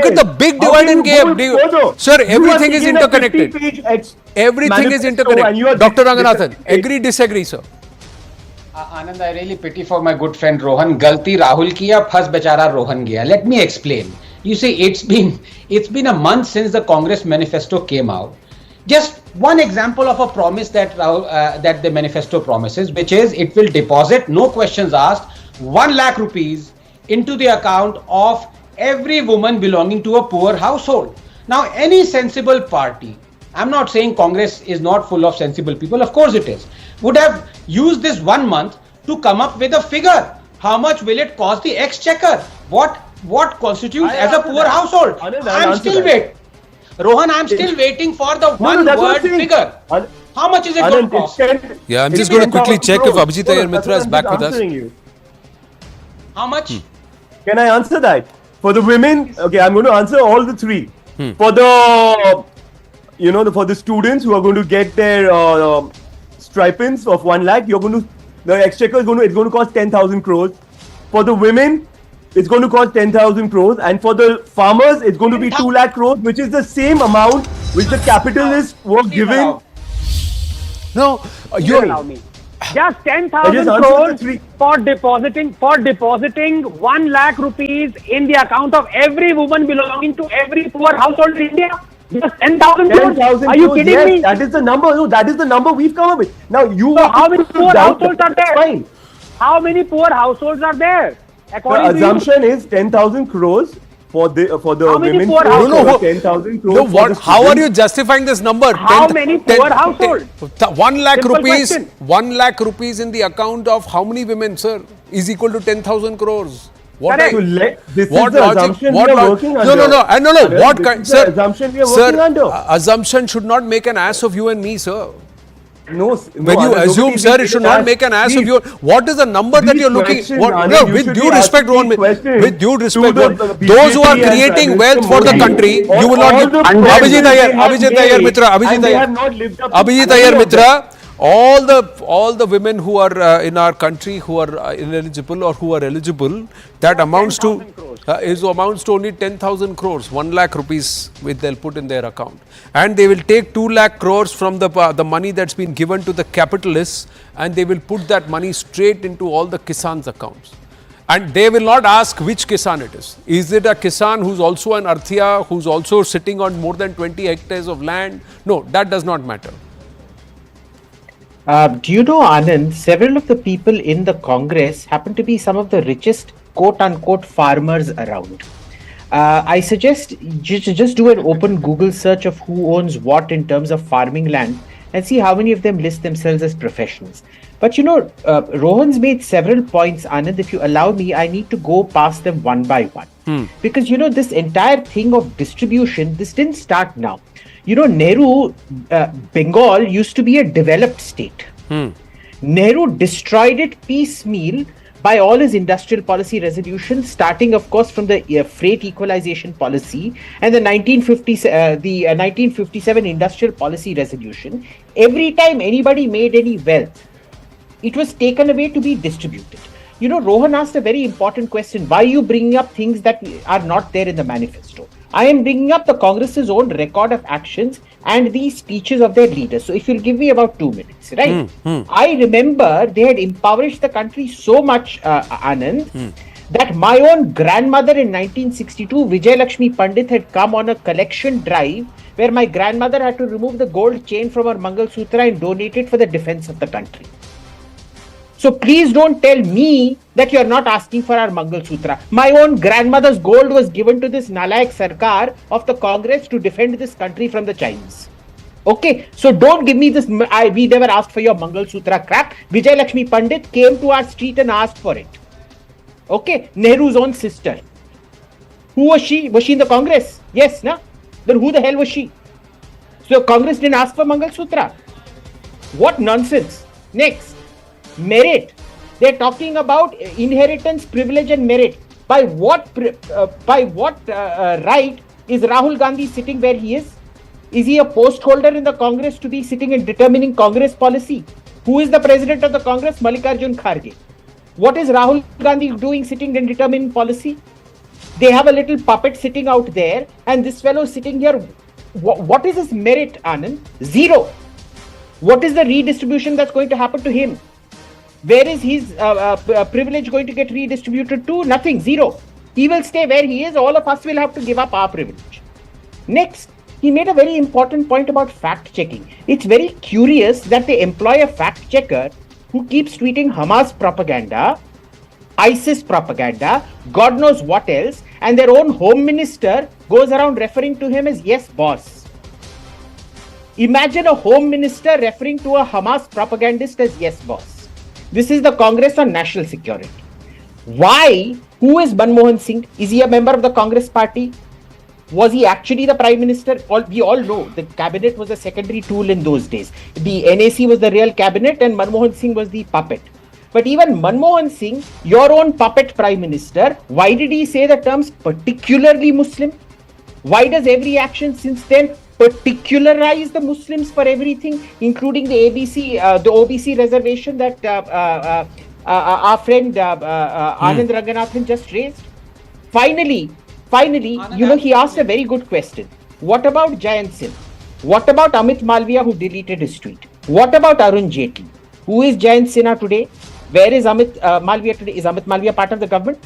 at the big divide and gap. Sir, everything is interconnected. Everything is interconnected. Dr. Ranganathan, agree, disagree, sir? Anand, I really pity for my good friend Rohan. Galti Rahul kiya, phas bechara Rohan gaya. Let me explain. You see, it's been a month since the Congress manifesto came out. Just one example of a promise that that the manifesto promises, which is it will deposit, no questions asked, 1 lakh rupees into the account of every woman belonging to a poor household. Now, any sensible party, I'm not saying Congress is not full of sensible people, of course it is, would have used this 1 month to come up with a figure. How much will it cost the exchequer? What constitutes as a poor household? I'm still waiting. Rohan, I'm still waiting for the one word figure. How much is it going to cost? Yeah, I'm just going to quickly check if Abhijit Iyer Mitra is back with us. How much? Can I answer that? For the women, okay, I'm going to answer all the three. For the, for the students who are going to get their stipends of 1 lakh, the exchequer it's going to cost 10,000 crores. For the women, it's going to cost 10,000 crores, and for the farmers, it's going to be 2 lakh crores, which is the same amount which the capitalists were given. No, you allow me. Just 10,000 crores for depositing 1 lakh rupees in the account of every woman belonging to every poor household in India. Just 10,000 crores? Are you kidding me? That is the number. No, that is the number we've come up with. Now you. So how many poor households are there? Fine. How many poor households are there? The assumption is 10,000 crores for the women. Poor households? 10,000 crores. No, how are you justifying this number? How many poor households? 1 lakh rupees. 1 lakh rupees in the account of how many women, sir, is equal to 10,000 crores. This is the assumption we are working under. No. What kind, sir? Assumption we are working under. Assumption should not make an ass of you and me, sir. No, when you assume, sir, it should not make an ass of you. What is the number that you're looking? With due respect, those who are creating wealth for the country, you will not give. Abhijit Iyer Mitra. All the women who are in our country who are ineligible or who are eligible, that amounts to only 10,000 crores, 1 lakh rupees which they'll put in their account, and they will take 2 lakh crores from the money that's been given to the capitalists, and they will put that money straight into all the Kisan's accounts. And they will not ask which Kisan it is. Is it a Kisan who's also an Arthia, who's also sitting on more than 20 hectares of land? No, that does not matter. Do you know, Anand, several of the people in the Congress happen to be some of the richest quote-unquote farmers around. I suggest you just do an open Google search of who owns what in terms of farming land and see how many of them list themselves as professionals. But Rohan's made several points, Anand. If you allow me, I need to go past them one by one. Because, this entire thing of distribution, this didn't start now. Nehru, Bengal used to be a developed state. Nehru destroyed it piecemeal by all his industrial policy resolutions, starting, of course, from the freight equalization policy and the 1957 industrial policy resolution. Every time anybody made any wealth, it was taken away to be distributed. You know, Rohan asked a very important question. Why are you bringing up things that are not there in the manifesto? I am bringing up the Congress's own record of actions and the speeches of their leaders. So if you'll give me about 2 minutes, right? I remember they had impoverished the country so much, Anand, that my own grandmother in 1962, Vijay Lakshmi Pandit, had come on a collection drive where my grandmother had to remove the gold chain from her Mangal Sutra and donate it for the defense of the country. So please don't tell me that you're not asking for our Mangal Sutra. My own grandmother's gold was given to this Nalayak Sarkar of the Congress to defend this country from the Chinese. Okay, so don't give me this, we never asked for your Mangal Sutra crap. Vijay Lakshmi Pandit came to our street and asked for it. Okay, Nehru's own sister. Who was she? Was she in the Congress? Yes, na? Then who the hell was she? So Congress didn't ask for Mangal Sutra. What nonsense. Next. Merit. They're talking about inheritance, privilege, and merit. By what right is Rahul Gandhi sitting where he is? Is he a post holder in the Congress to be sitting and determining Congress policy? Who is the president of the Congress? Mallikarjun Kharge. What is Rahul Gandhi doing sitting and determining policy? They have a little puppet sitting out there, and this fellow sitting here. What is his merit, Anand? Zero. What is the redistribution that's going to happen to him? Where is his privilege going to get redistributed to? Nothing, zero. He will stay where he is. All of us will have to give up our privilege. Next, he made a very important point about fact checking. It's very curious that they employ a fact checker who keeps tweeting Hamas propaganda, ISIS propaganda, God knows what else, and their own home minister goes around referring to him as yes boss. Imagine a home minister referring to a Hamas propagandist as yes boss. This is the Congress on National Security. Why? Who is Manmohan Singh? Is he a member of the Congress party? Was he actually the Prime Minister? We all know the cabinet was a secondary tool in those days. The NAC was the real cabinet and Manmohan Singh was the puppet. But even Manmohan Singh, your own puppet Prime Minister, why did he say the terms particularly Muslim? Why does every action since then particularize the Muslims for everything, including the OBC reservation that our friend Anand Ranganathan just raised? Finally, you know, he asked a very good question. What about Jayant Singh? What about Amit Malviya, who deleted his tweet? What about Arun Jaitley? Who is Jayant Sinha today? Where is Amit Malviya today? Is Amit Malviya part of the government?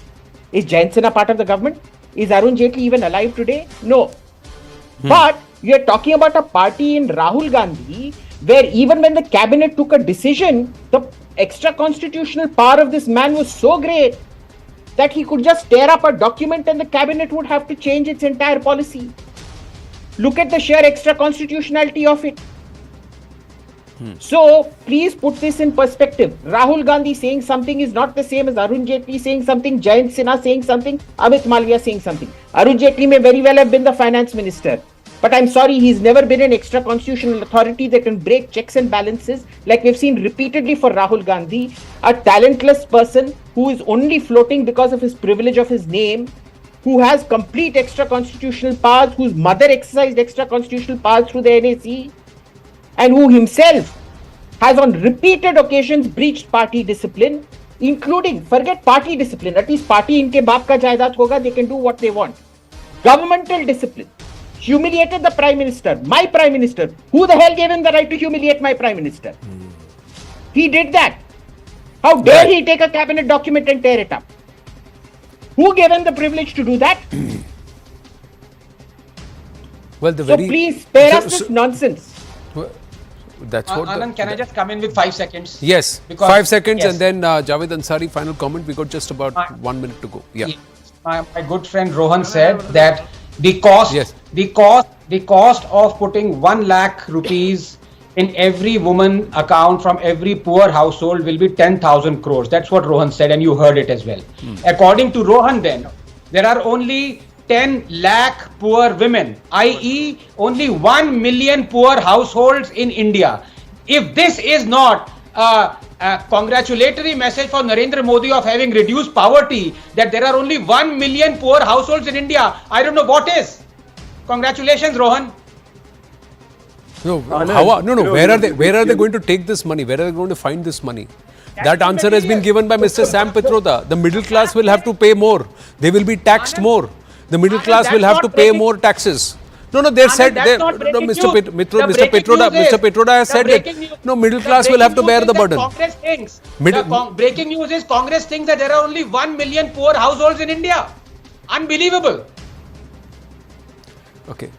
Is Jayant Sinha part of the government? Is Arun Jaitley even alive today? No. But you are talking about a party in Rahul Gandhi where even when the cabinet took a decision, the extra constitutional power of this man was so great that he could just tear up a document and the cabinet would have to change its entire policy. Look at the sheer extra constitutionality of it. So please put this in perspective. Rahul Gandhi saying something is not the same as Arun Jaitley saying something, Jayant Sinha saying something, Amit Malviya saying something. Arun Jaitley may very well have been the finance minister. But I'm sorry, he's never been an extra constitutional authority that can break checks and balances like we've seen repeatedly for Rahul Gandhi, a talentless person who is only floating because of his privilege of his name, who has complete extra constitutional powers, whose mother exercised extra constitutional powers through the NAC, and who himself has on repeated occasions breached party discipline, including, forget party discipline, at least party inke baap ka jaidaad hoga, they can do what they want. Governmental discipline. Humiliated the Prime Minister, my Prime Minister. Who the hell gave him the right to humiliate my Prime Minister? He did that. How dare he take a cabinet document and tear it up? Who gave him the privilege to do that? Well, so please spare us this nonsense. Well, that's what. Anand, can I just come in with 5 seconds? Yes, Because, 5 seconds, yes. and then Javed Ansari, final comment. We got just about 1 minute to go. Yeah. My good friend Rohan said that the cost of putting 1 lakh rupees in every woman account from every poor household will be 10,000 crores. That's what Rohan said, and you heard it as well. According to Rohan, then there are only 10 lakh poor women, i.e. only 1 million poor households in India. If this is not congratulatory message for Narendra Modi of having reduced poverty, that there are only 1 million poor households in India. I don't know what is. Congratulations, Rohan. No, where are they going to take this money? Where are they going to find this money? That answer has been given by Mr. Sam Pitroda. The middle class will have to pay more. They will be taxed more. The middle class will have to pay more taxes. No, they said, Mr. Pitroda has said it. No, middle class will have to bear the burden. Breaking news is Congress thinks that there are only 1 million poor households in India. Unbelievable. Okay.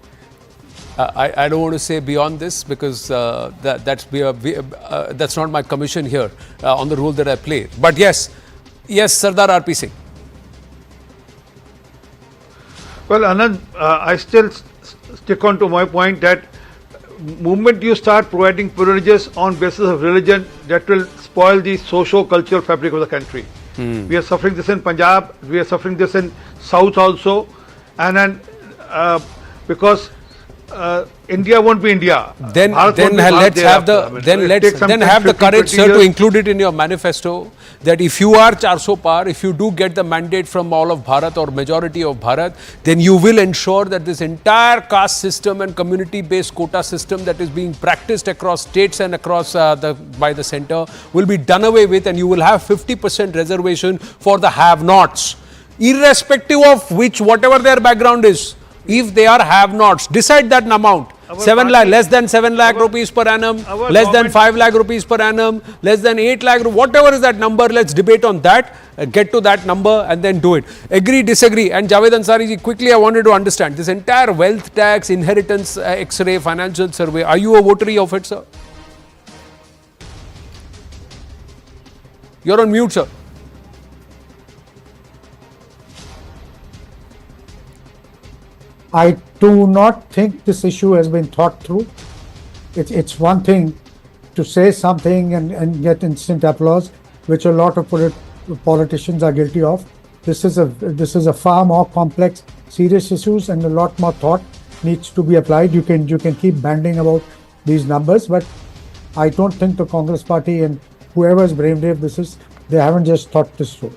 I don't want to say beyond this because that's not my commission here on the role that I play. But yes, Sardar R.P. Singh. Well, Anand, I still stick on to my point that moment you start providing privileges on basis of religion, that will spoil the socio-cultural fabric of the country. We are suffering this in Punjab, we are suffering this in South also, and then because India won't be India. Then have the courage, sir, to include it in your manifesto that if you are 400 par, if you do get the mandate from all of Bharat or majority of Bharat, then you will ensure that this entire caste system and community-based quota system that is being practiced across states and across by the centre will be done away with, and you will have 50% reservation for the have-nots, irrespective of whatever their background is. If they are have-nots, decide that amount. 7 lakh, less than 7 lakh rupees per annum, less than 5 lakh rupees per annum, less than 8 lakh, whatever is that number, let's debate on that, get to that number and then do it. Agree, disagree. And Javed Ansari ji, quickly I wanted to understand, this entire wealth tax, inheritance, X-ray, financial survey, are you a votary of it, sir? You're on mute, sir. I do not think this issue has been thought through. It's one thing to say something and get instant applause, which a lot of politicians are guilty of. This is a far more complex, serious issues, and a lot more thought needs to be applied. You can keep banding about these numbers, but I don't think the Congress Party and whoever's brainwave this is, they haven't just thought this through.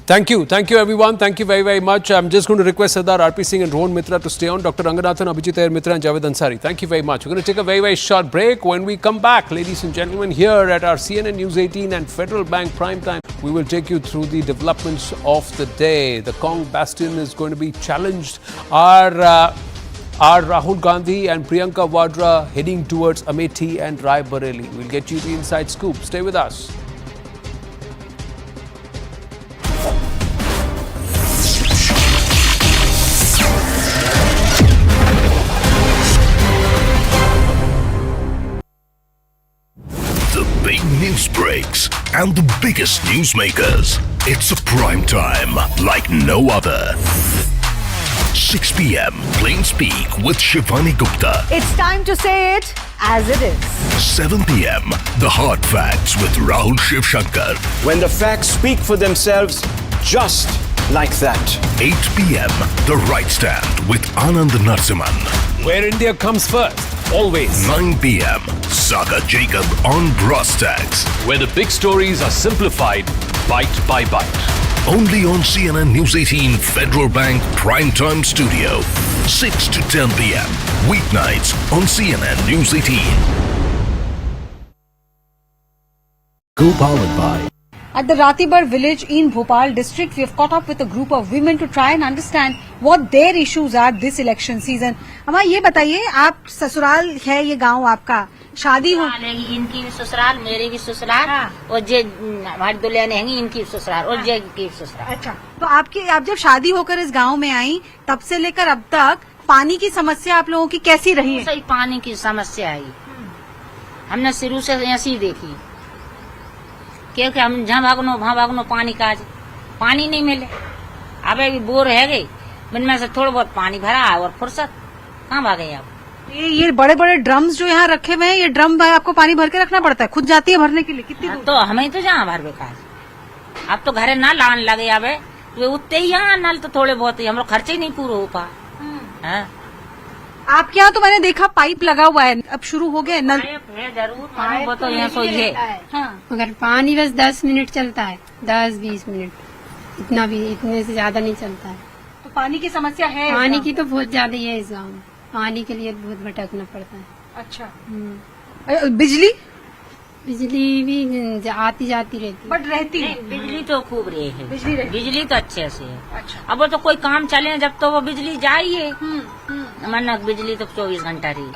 Thank you everyone. Thank you very, very much. I'm just going to request Sardar R.P. Singh and Rohan Mitra to stay on. Dr. Ranganathan, Abhijit Ayer Mitra and Javed Ansari. Thank you very much. We're going to take a very, very short break. When we come back, ladies and gentlemen, here at our CNN News 18 and Federal Bank Prime Time, we will take you through the developments of the day. The Cong Bastion is going to be challenged. Our Rahul Gandhi and Priyanka Vadra heading towards Amethi and Raebareli. We'll get you the inside scoop. Stay with us. News breaks and the biggest newsmakers. It's a prime time like no other. 6 p.m. Plain Speak with Shivani Gupta. It's time to say it as it is. 7 p.m. The Hard Facts with Rahul Shivshankar. When the facts speak for themselves, just like that. 8 p.m. The Right Stand with Anand Narsiman. Where India comes first, always. 9 p.m. Saga Jacob on Brass Tags. Where the big stories are simplified bite by bite. Only on CNN News 18 Federal Bank Primetime Studio. 6 to 10 p.m. Weeknights on CNN News 18. Co-powered by. At the Ratibar village in Bhopal district, we have caught up with a group of women to try and understand what their issues are this election season. अम्मा ये बताइए, आप ससुराल है ये गांव आपका, शादी हो? इनकी भी ससुराल, मेरी भी ससुराल, और जे हमारी दुल्हन है इनकी ससुराल और जे की ससुराल. अच्छा, तो आप जब शादी होकर इस गांव में आई, तब से लेकर अब तक पानी की समस्या आप लोगों की कैसी रही है? सही पानी की समस्या आई, हमने शुरू से ऐसी देखी, क्योंकि हम जहाँ भागनो पानी का पानी नहीं मिले. अब अभी बोर है गई, इनमें से थोड़ा बहुत पानी भरा है और फुर्सत कहाँ भागे आप. ये बड़े बड़े ड्रम्स जो यहाँ रखे हुए हैं, ये ड्रम आपको पानी भर के रखना पड़ता है, खुद जाती है भरने के लिए? कितनी दूर? तो हमें तो जहाँ भर बेकार, अब तो घरे नल आने लगे, अब वे उतने ही यहाँ नल तो थोड़े बहुत ही, हम लोग खर्चे ही नहीं पूरे हो पा. आपके यहाँ तो मैंने देखा पाइप लगा हुआ है, अब शुरू हो गया नल। है जरूर, वो तो यहाँ सोई है। हाँ, मगर पानी बस 10 मिनट चलता है, 10-20 मिनट, इतना भी, इतने से ज्यादा नहीं चलता है। तो पानी की समस्या है? पानी की तो बहुत ज्यादा ही है इस गाँव में, पानी के लिए बहुत भटकना पड़ता है। अच्छा, बिजली? बिजली भी आती जाती रहती है, बट रहती है। बिजली तो खूब रही है, बिजली तो अच्छे से है। अच्छा, अब वो तो कोई काम चले जब तो वो बिजली जाइए, वरना बिजली तो 24 घंटा रही।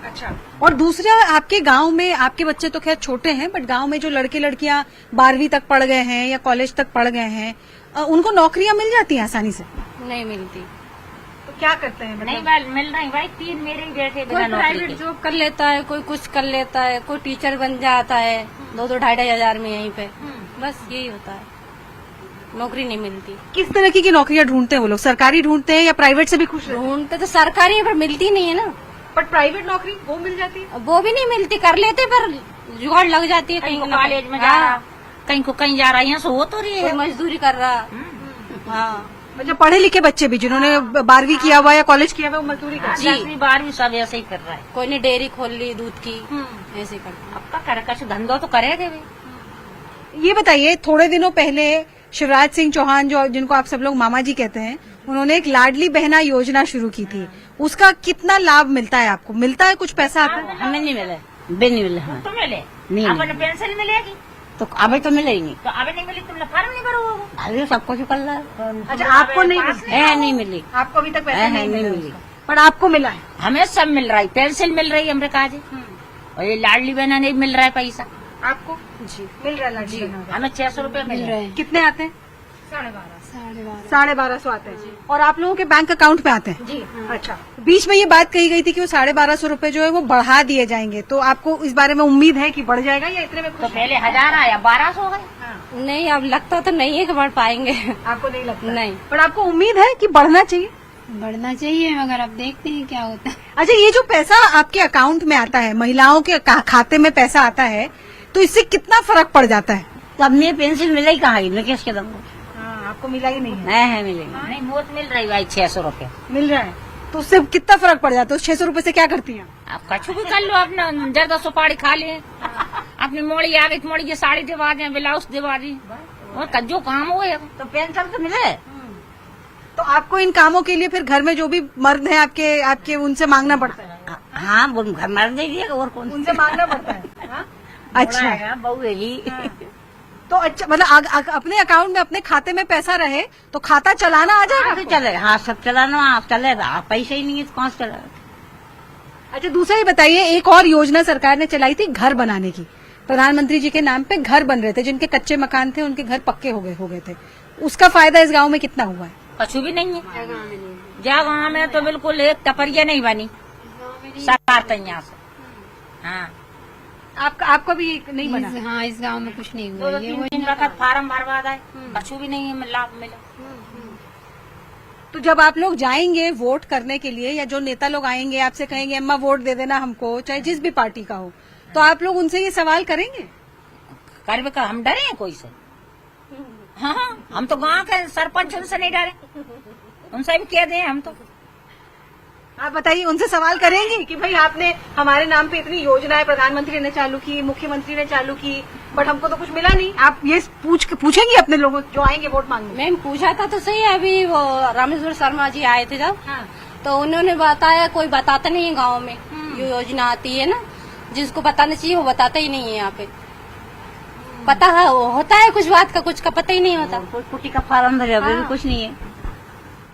अच्छा, और दूसरा आपके गांव में, आपके बच्चे तो खैर छोटे हैं, बट गांव में जो लड़के लड़कियां 12वीं तक पढ़ गए हैं या कॉलेज तक पढ़ गए हैं, उनको नौकरियां मिल जाती हैं आसानी से? नहीं मिलती। तो क्या करते हैं? नहीं मिल रही भाई, 3 मेरे ही बेटे कोई प्राइवेट जॉब कर लेता है, कोई कुछ कर लेता है, कोई टीचर बन जाता है 2-2 ढाई में यहीं पे, बस यही होता है, नौकरी नहीं मिलती। किस तरह की नौकरियां ढूंढते हैं वो लोग? सरकारी ढूंढते हैं या प्राइवेट से भी खुश हैं? ढूंढते तो सरकारी है पर मिलती नहीं है ना। बट प्राइवेट नौकरी वो मिल जाती है? वो भी नहीं मिलती, कर लेते पर जुगाड़ लग जाती है। कहीं को कॉलेज में जा रहा, कहीं को कहीं जा रहा, यहाँ से हो तो रही है, मजदूरी कर रहा। हाँ, मतलब पढ़े लिखे बच्चे भी जिन्होंने 12वीं किया हुआ या कॉलेज किया हुआ वो मजदूरी कर रहे हैं। 10वीं 12वीं सब ऐसे ही कर रहा है। कोई ने डेयरी खोल ली दूध की, ऐसे करते। अब का करे, कुछ धंधो तो करेगा भी। ये बताइए, थोड़े दिनों पहले शिवराज सिंह चौहान, जो जिनको आप सब लोग मामा जी कहते हैं, उन्होंने एक लाडली बहना योजना शुरू की थी। उसका कितना लाभ मिलता है आपको? मिलता है कुछ पैसा आता है? हमें नहीं मिले, बिल नहीं मिले, तो मिले नहीं, अपने पेंशन मिलेगी तो अभी तो मिले ही नहीं। तो अभी नहीं मिली, तुमने फॉर्म नहीं भरा? अभी सब कुछ कर रहा है। अच्छा, आपको नहीं मिली? नहीं मिली, आपको अभी तक पैसा नहीं मिली, पर आपको मिला है? हमें सब मिल रहा है, पेंशन मिल रही है हमने कहा जी, और ये लाडली बहना नहीं मिल रहा है पैसा। आपको? जी, मिल रहा है लाडली बहना। हमें 600 रुपए मिल रहे हैं। कितने आते हैं? 1250 आते हैं। और आप लोगों के बैंक अकाउंट में आते हैं? जी। अच्छा, बीच में ये बात कही गई थी कि वो 1250 रुपए जो है वो बढ़ा दिए जाएंगे, तो आपको इस बारे में उम्मीद है कि बढ़ जाएगा या इतने में? तो पहले 1000 आया, 1200 हो गए। नहीं, अब लगता तो नहीं है कि बढ़ पाएंगे। आपको नहीं लगता? नहीं, पर आपको उम्मीद है कि बढ़ना चाहिए? बढ़ना चाहिए, मगर अब देखते हैं क्या होता है। अच्छा, ये जो पैसा आपके अकाउंट में आता है, महिलाओं के खाते में पैसा आता है, तो इससे कितना फर्क पड़ जाता है? तो अब मेरी पेंशन मिला ही कहाँ, मैं किसके दूंगा? आपको मिला ही नहीं है? नहीं मिलेगा, नहीं बहुत मिल रही भाई, 600 रुपए मिल रहा है, तो उससे कितना फर्क पड़ जाता है? 600 रुपए से क्या करती हैं आप? कछ भी कर लो, अपना जर्दा सुपारी खा ले, अपनी मोड़ी आ गई, मोड़ी की साड़ी दिवा दें, ब्लाउज दिवा दी, और कज्जो काम हो गया तो पेंशन तो मिले। तो आपको इन कामों के लिए फिर घर में जो भी मर्द हैं आपके उनसे मांगना पड़ता है? हाँ, वो घर मर्द दे और कौन, उनसे मांगना पड़ता है? अच्छा, बहू है जी। तो अच्छा, मतलब अपने अकाउंट में, अपने खाते में पैसा रहे तो खाता चलाना आ जाएगा? तो चलेगा, हाँ सब चलाना आप चलेगा, आप पैसे ही नहीं है तो कौन से चलेगा। अच्छा, दूसरा ये बताइए, एक और योजना सरकार ने चलाई थी घर बनाने की, प्रधानमंत्री जी के नाम पे घर बन रहे थे, जिनके कच्चे मकान थे उनके घर पक्के हो गए थे, उसका फायदा इस गांव में कितना हुआ है? कुछ भी नहीं है, जगह में तो बिल्कुल एक टपरिया नहीं बनी सरकार तो यहाँ से। हाँ, आपका भी नहीं बना? हाँ, इस गांव में कुछ नहीं हुआ। 2-3 वक्त फार्म भरवा है, कुछ भी नहीं है, लाभ मिला। तो जब आप लोग जाएंगे वोट करने के लिए, या जो नेता लोग आएंगे आपसे कहेंगे अम्मा वोट दे देना हमको, चाहे जिस भी पार्टी का हो, तो आप लोग उनसे ये सवाल करेंगे? कर हम डरे हैं कोई से? हाँ, हम तो गांव के सरपंच उनसे नहीं डरे, उनसे भी कह दें हम तो। आप बताइए, उनसे सवाल करेंगे कि भाई आपने हमारे नाम पे इतनी योजनाएं प्रधानमंत्री ने चालू की, मुख्यमंत्री ने चालू की, बट हमको तो कुछ मिला नहीं? आप ये पूछेंगे अपने लोगों जो आएंगे वोट मांगने? मैम पूछा था तो सही है, अभी वो रामेश्वर शर्मा जी आए थे जब, तो उन्होंने बताया, कोई बताता नहीं है गाँव में, जो योजना आती है ना, जिसको बताना चाहिए वो बताता ही नहीं है। यहाँ पे पता है होता है कुछ बात का, कुछ का पता ही नहीं होता। कुटी का फार्म भरे, अभी भी कुछ नहीं है।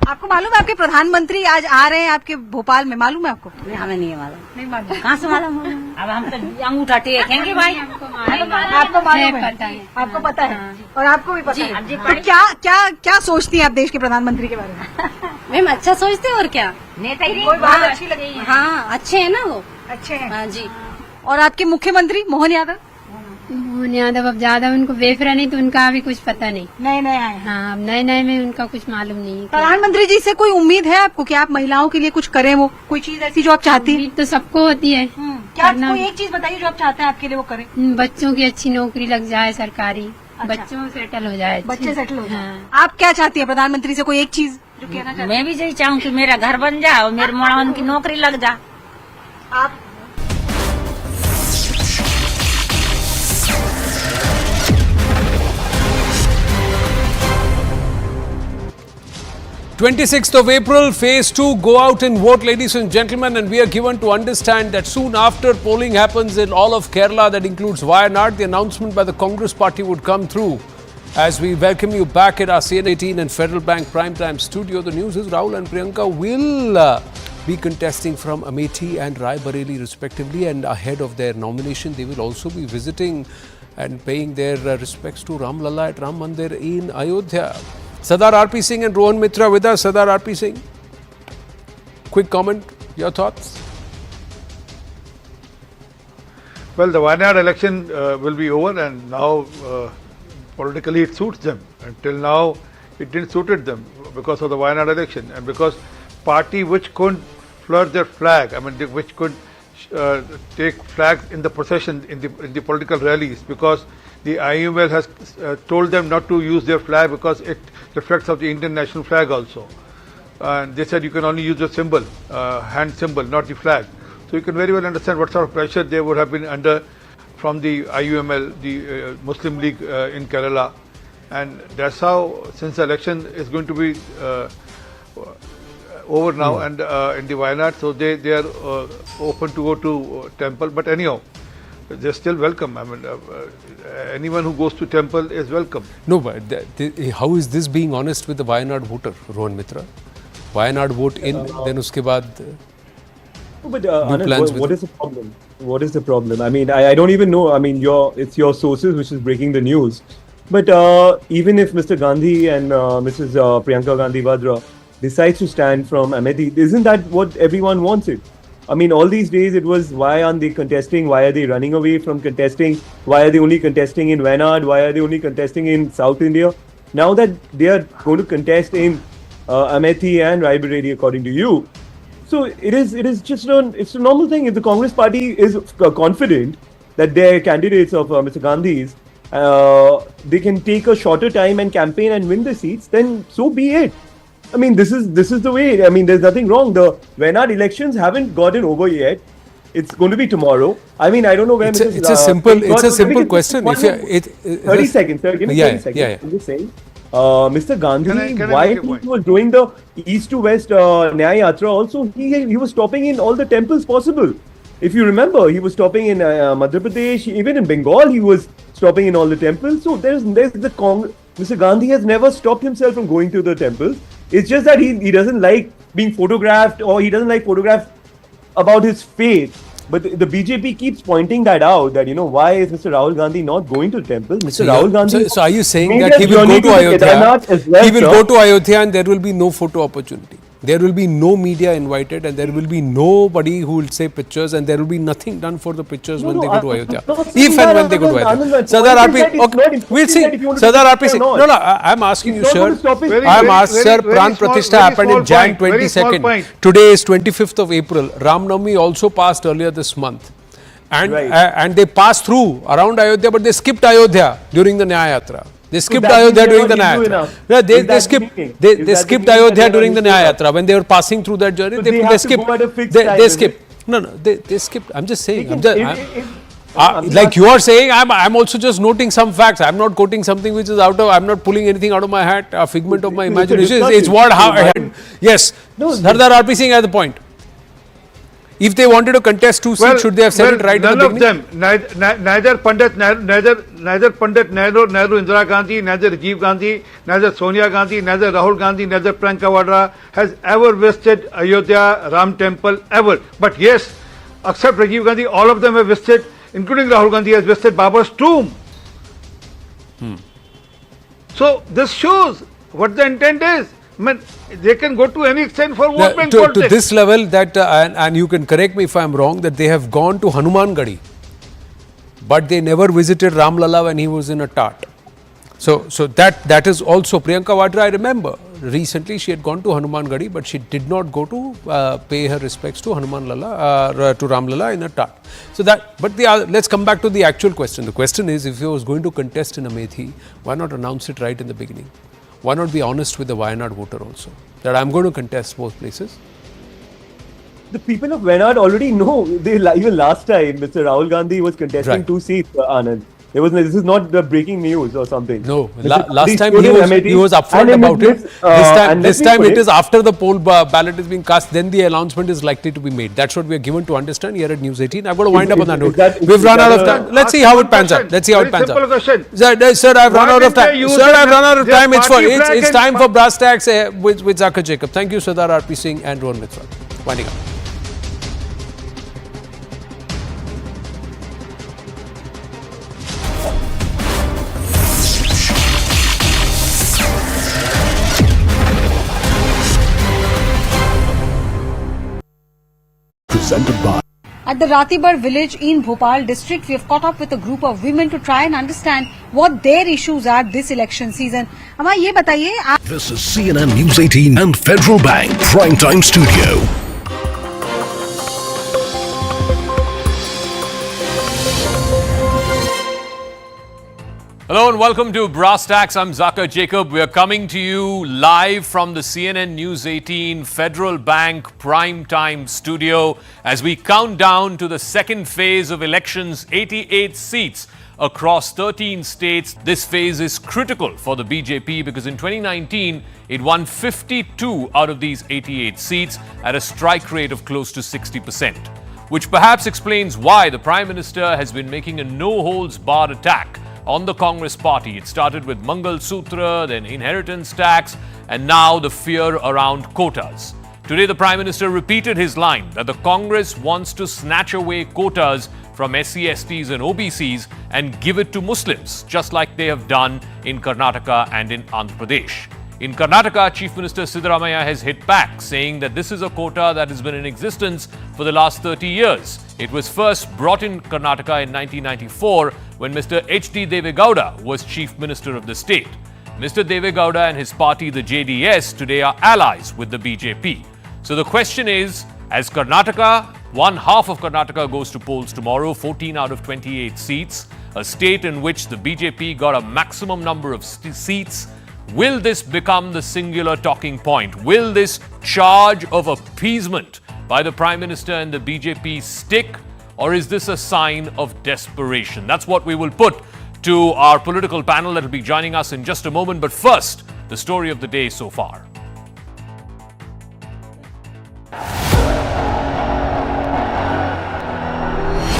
आपको मालूम है आपके प्रधानमंत्री आज आ रहे हैं आपके भोपाल में? मालूम है आपको? नहीं, हमें नहीं मालूम। नहीं मालूम? कहाँ से मालूम? अब हम तो अंगूठा टेकेंगे भाई। आपको मालूम है? आपको पता है? और आपको भी पता है? तो क्या सोचती है आप देश के प्रधानमंत्री के बारे में? मैम अच्छा सोचते हैं, और क्या, नेता ही कोई बात अच्छी लगती है? हाँ, अच्छे है ना वो, अच्छे हैं। हाँ जी। और आपके मुख्यमंत्री मोहन यादव? मोहन यादव अब ज्यादा उनको बेफरा नहीं, तो उनका अभी कुछ पता नहीं। नए आए? हाँ, अब नए में उनका कुछ मालूम नहीं है। प्रधानमंत्री जी से कोई उम्मीद है आपको कि आप महिलाओं के लिए कुछ करें? वो कोई चीज ऐसी जो आप चाहती हैं? तो सबको होती है। क्या कोई एक चीज बताइए जो आप चाहते हैं आपके लिए वो करें? बच्चों की अच्छी नौकरी लग जाए सरकारी, बच्चों सेटल हो जाए, बच्चे सेटल हो जाए। आप क्या चाहती है प्रधानमंत्री से? कोई एक चीज जो कहना चाहते मैं भी यही चाहूँ कि मेरा घर बन जाए और मेरे मोड़ावन की नौकरी लग जाए। आप 26th of April, phase 2, go out and vote, ladies and gentlemen, and we are given to understand that soon after polling happens in all of Kerala, that includes Wayanad, the announcement by the Congress party would come through. As we welcome you back at our N18 and Federal Bank Primetime studio, the news is Rahul and Priyanka will be contesting from Amethi and Rai Bareli respectively, and ahead of their nomination, they will also be visiting and paying their respects to Ram Lalla at Ram Mandir in Ayodhya. Sardar R.P. Singh and Rohan Mitra with us. Sardar R.P. Singh, quick comment, your thoughts? Well, the Wayanad election will be over, and now politically it suits them. Until now, it didn't suited them because of the Wayanad election, and because party which couldn't flourish their flag, I mean, which could take flags in the procession, in the political rallies, because the IUML has told them not to use their flag because it reflects of the Indian national flag also. And they said you can only use the symbol, hand symbol, not the flag. So you can very well understand what sort of pressure they would have been under from the IUML, the Muslim League in Kerala. And that's how, since the election is going to be over now and in the Wayanad, so they are open to go to temple. But anyhow, they're still welcome. I mean, anyone who goes to temple is welcome. No, but how is this being honest with the Wayanad voter, Rohan Mitra? Wayanad vote in, then uske baad. But Anand, what is the problem? What is the problem? I mean, I don't even know. I mean, it's your sources which is breaking the news. But even if Mr. Gandhi and Mrs. Priyanka Gandhi Vadra decides to stand from Amethi, isn't that what everyone wanted? I mean, all these days it was, why aren't they contesting? Why are they running away from contesting? Why are they only contesting in Wayanad? Why are they only contesting in South India? Now that they are going to contest in Amethi and Rai Bareli, according to you, so it is just it's a normal thing. If the Congress party is confident that their candidates of Mr. Gandhi's, they can take a shorter time and campaign and win the seats, then so be it. I mean, this is the way. I mean, there's nothing wrong. The Wayanad elections haven't gotten over yet. It's going to be tomorrow. I mean, I don't know when. It's a simple question. 30 seconds, sir. Give me 30 seconds. Yeah. I'm just saying. Mr. Gandhi, can I why make a he point? was doing the east to west Nyaya Yatra also, he was stopping in all the temples possible. If you remember, he was stopping in Madhya Pradesh, even in Bengal, he was stopping in all the temples. So there's the Mr. Gandhi has never stopped himself from going to the temples. It's just that he doesn't like being photographed, or he doesn't like photographs about his faith. But the BJP keeps pointing that out, that, why is Mr. Rahul Gandhi not going to the temple? Rahul Gandhi. So are you saying that he will go to Ayodhya? He will go to Ayodhya and there will be no photo opportunity. There will be no media invited, and there will be nobody who will say pictures, and there will be nothing done for the pictures when they go to Ayodhya. If and when they go to Ayodhya. Sardar RP, okay, we'll see. Sardar RP, no, I'm asking you, sir. I'm asked, sir, Pran Pratishtha happened in Jan 22nd. Today is 25th of April. Ram Navami also passed earlier this month. And they passed through around Ayodhya, but they skipped Ayodhya during the Nyaya Yatra. They skipped Ayodhya during the Nyaya Yatra. Yeah, they skipped Ayodhya during the Nyaya Yatra. When they were passing through that journey, they skipped. They skipped. No, they skipped. I'm just saying. Like you are saying, I'm also just noting some facts. I'm not quoting something which is I'm not pulling anything out of my hat, a figment of my imagination. It's what yes. Sardar RP Singh has the point. If they wanted to contest two seats, should they have said it right in the beginning? None of them, neither Pandit Nehru, Indira Gandhi, neither Rajiv Gandhi, neither Sonia Gandhi, neither Rahul Gandhi, neither Priyanka Vadra has ever visited Ayodhya Ram Temple, ever. But yes, except Rajiv Gandhi, all of them have visited, including Rahul Gandhi has visited Baba's tomb. So this shows what the intent is. I mean, they can go to any extent for vote bank politics. To this level that, and you can correct me if I am wrong, that they have gone to Hanuman Gadi, but they never visited Ram Lalla when he was in a tart. So that is also Priyanka Vadra. I remember recently she had gone to Hanuman Gadi, but she did not go to pay her respects to Hanuman Lalla, to Ram Lalla in a tart. So let's come back to the actual question. The question is, if he was going to contest in Amethi, why not announce it right in the beginning? why not be honest with the Wayanad voter also? That I'm going to contest both places. The people of Wayanad already know. Even last time, Mr. Rahul Gandhi was contesting 2 seats, Anand. This is not the breaking news or something. No, last time he was upfront about it. This time it is after the poll ballot is being cast, then the announcement is likely to be made. That's what we are given to understand here at News 18. I'm going to wind up on that note. We've run out of time. Let's see how it pans out. Let's see how it pans out. Sir, I've run out of time. Sir, I've run out of time. It's time for Brass Tacks with Zakir Jacob. Thank you, Sardar R.P. Singh and Rohan Mitra. Winding up. At the Ratibar village in Bhopal district, we have caught up with a group of women to try and understand what their issues are this election season. Amma, ye bataiye, This is CNN News 18 and Federal Bank Primetime Studio. Hello and welcome to Brass Tacks. I'm Zakir Jacob. We are coming to you live from the CNN News 18 Federal Bank Primetime Studio as we count down to the second phase of elections, 88 seats across 13 states. This phase is critical for the BJP because in 2019, it won 52 out of these 88 seats at a strike rate of close to 60%, which perhaps explains why the Prime Minister has been making a no-holds-barred attack on the Congress party. It started with Mangal Sutra, then inheritance tax, and now the fear around quotas. Today, the Prime Minister repeated his line that the Congress wants to snatch away quotas from SC, STs and OBCs and give it to Muslims, just like they have done in Karnataka and in Andhra Pradesh. In Karnataka, Chief Minister Siddaramaiah has hit back, saying that this is a quota that has been in existence for the last 30 years. It was first brought in Karnataka in 1994 when Mr. H.D. Devegowda was Chief Minister of the state. Mr. Devegowda and his party, the JDS, today are allies with the BJP. So the question is, as Karnataka, one half of Karnataka goes to polls tomorrow, 14 out of 28 seats, a state in which the BJP got a maximum number of seats. Will this become the singular talking point? Will this charge of appeasement by the Prime Minister and the BJP stick, or is this a sign of desperation? That's what we will put to our political panel that will be joining us in just a moment. But first, the story of the day so far.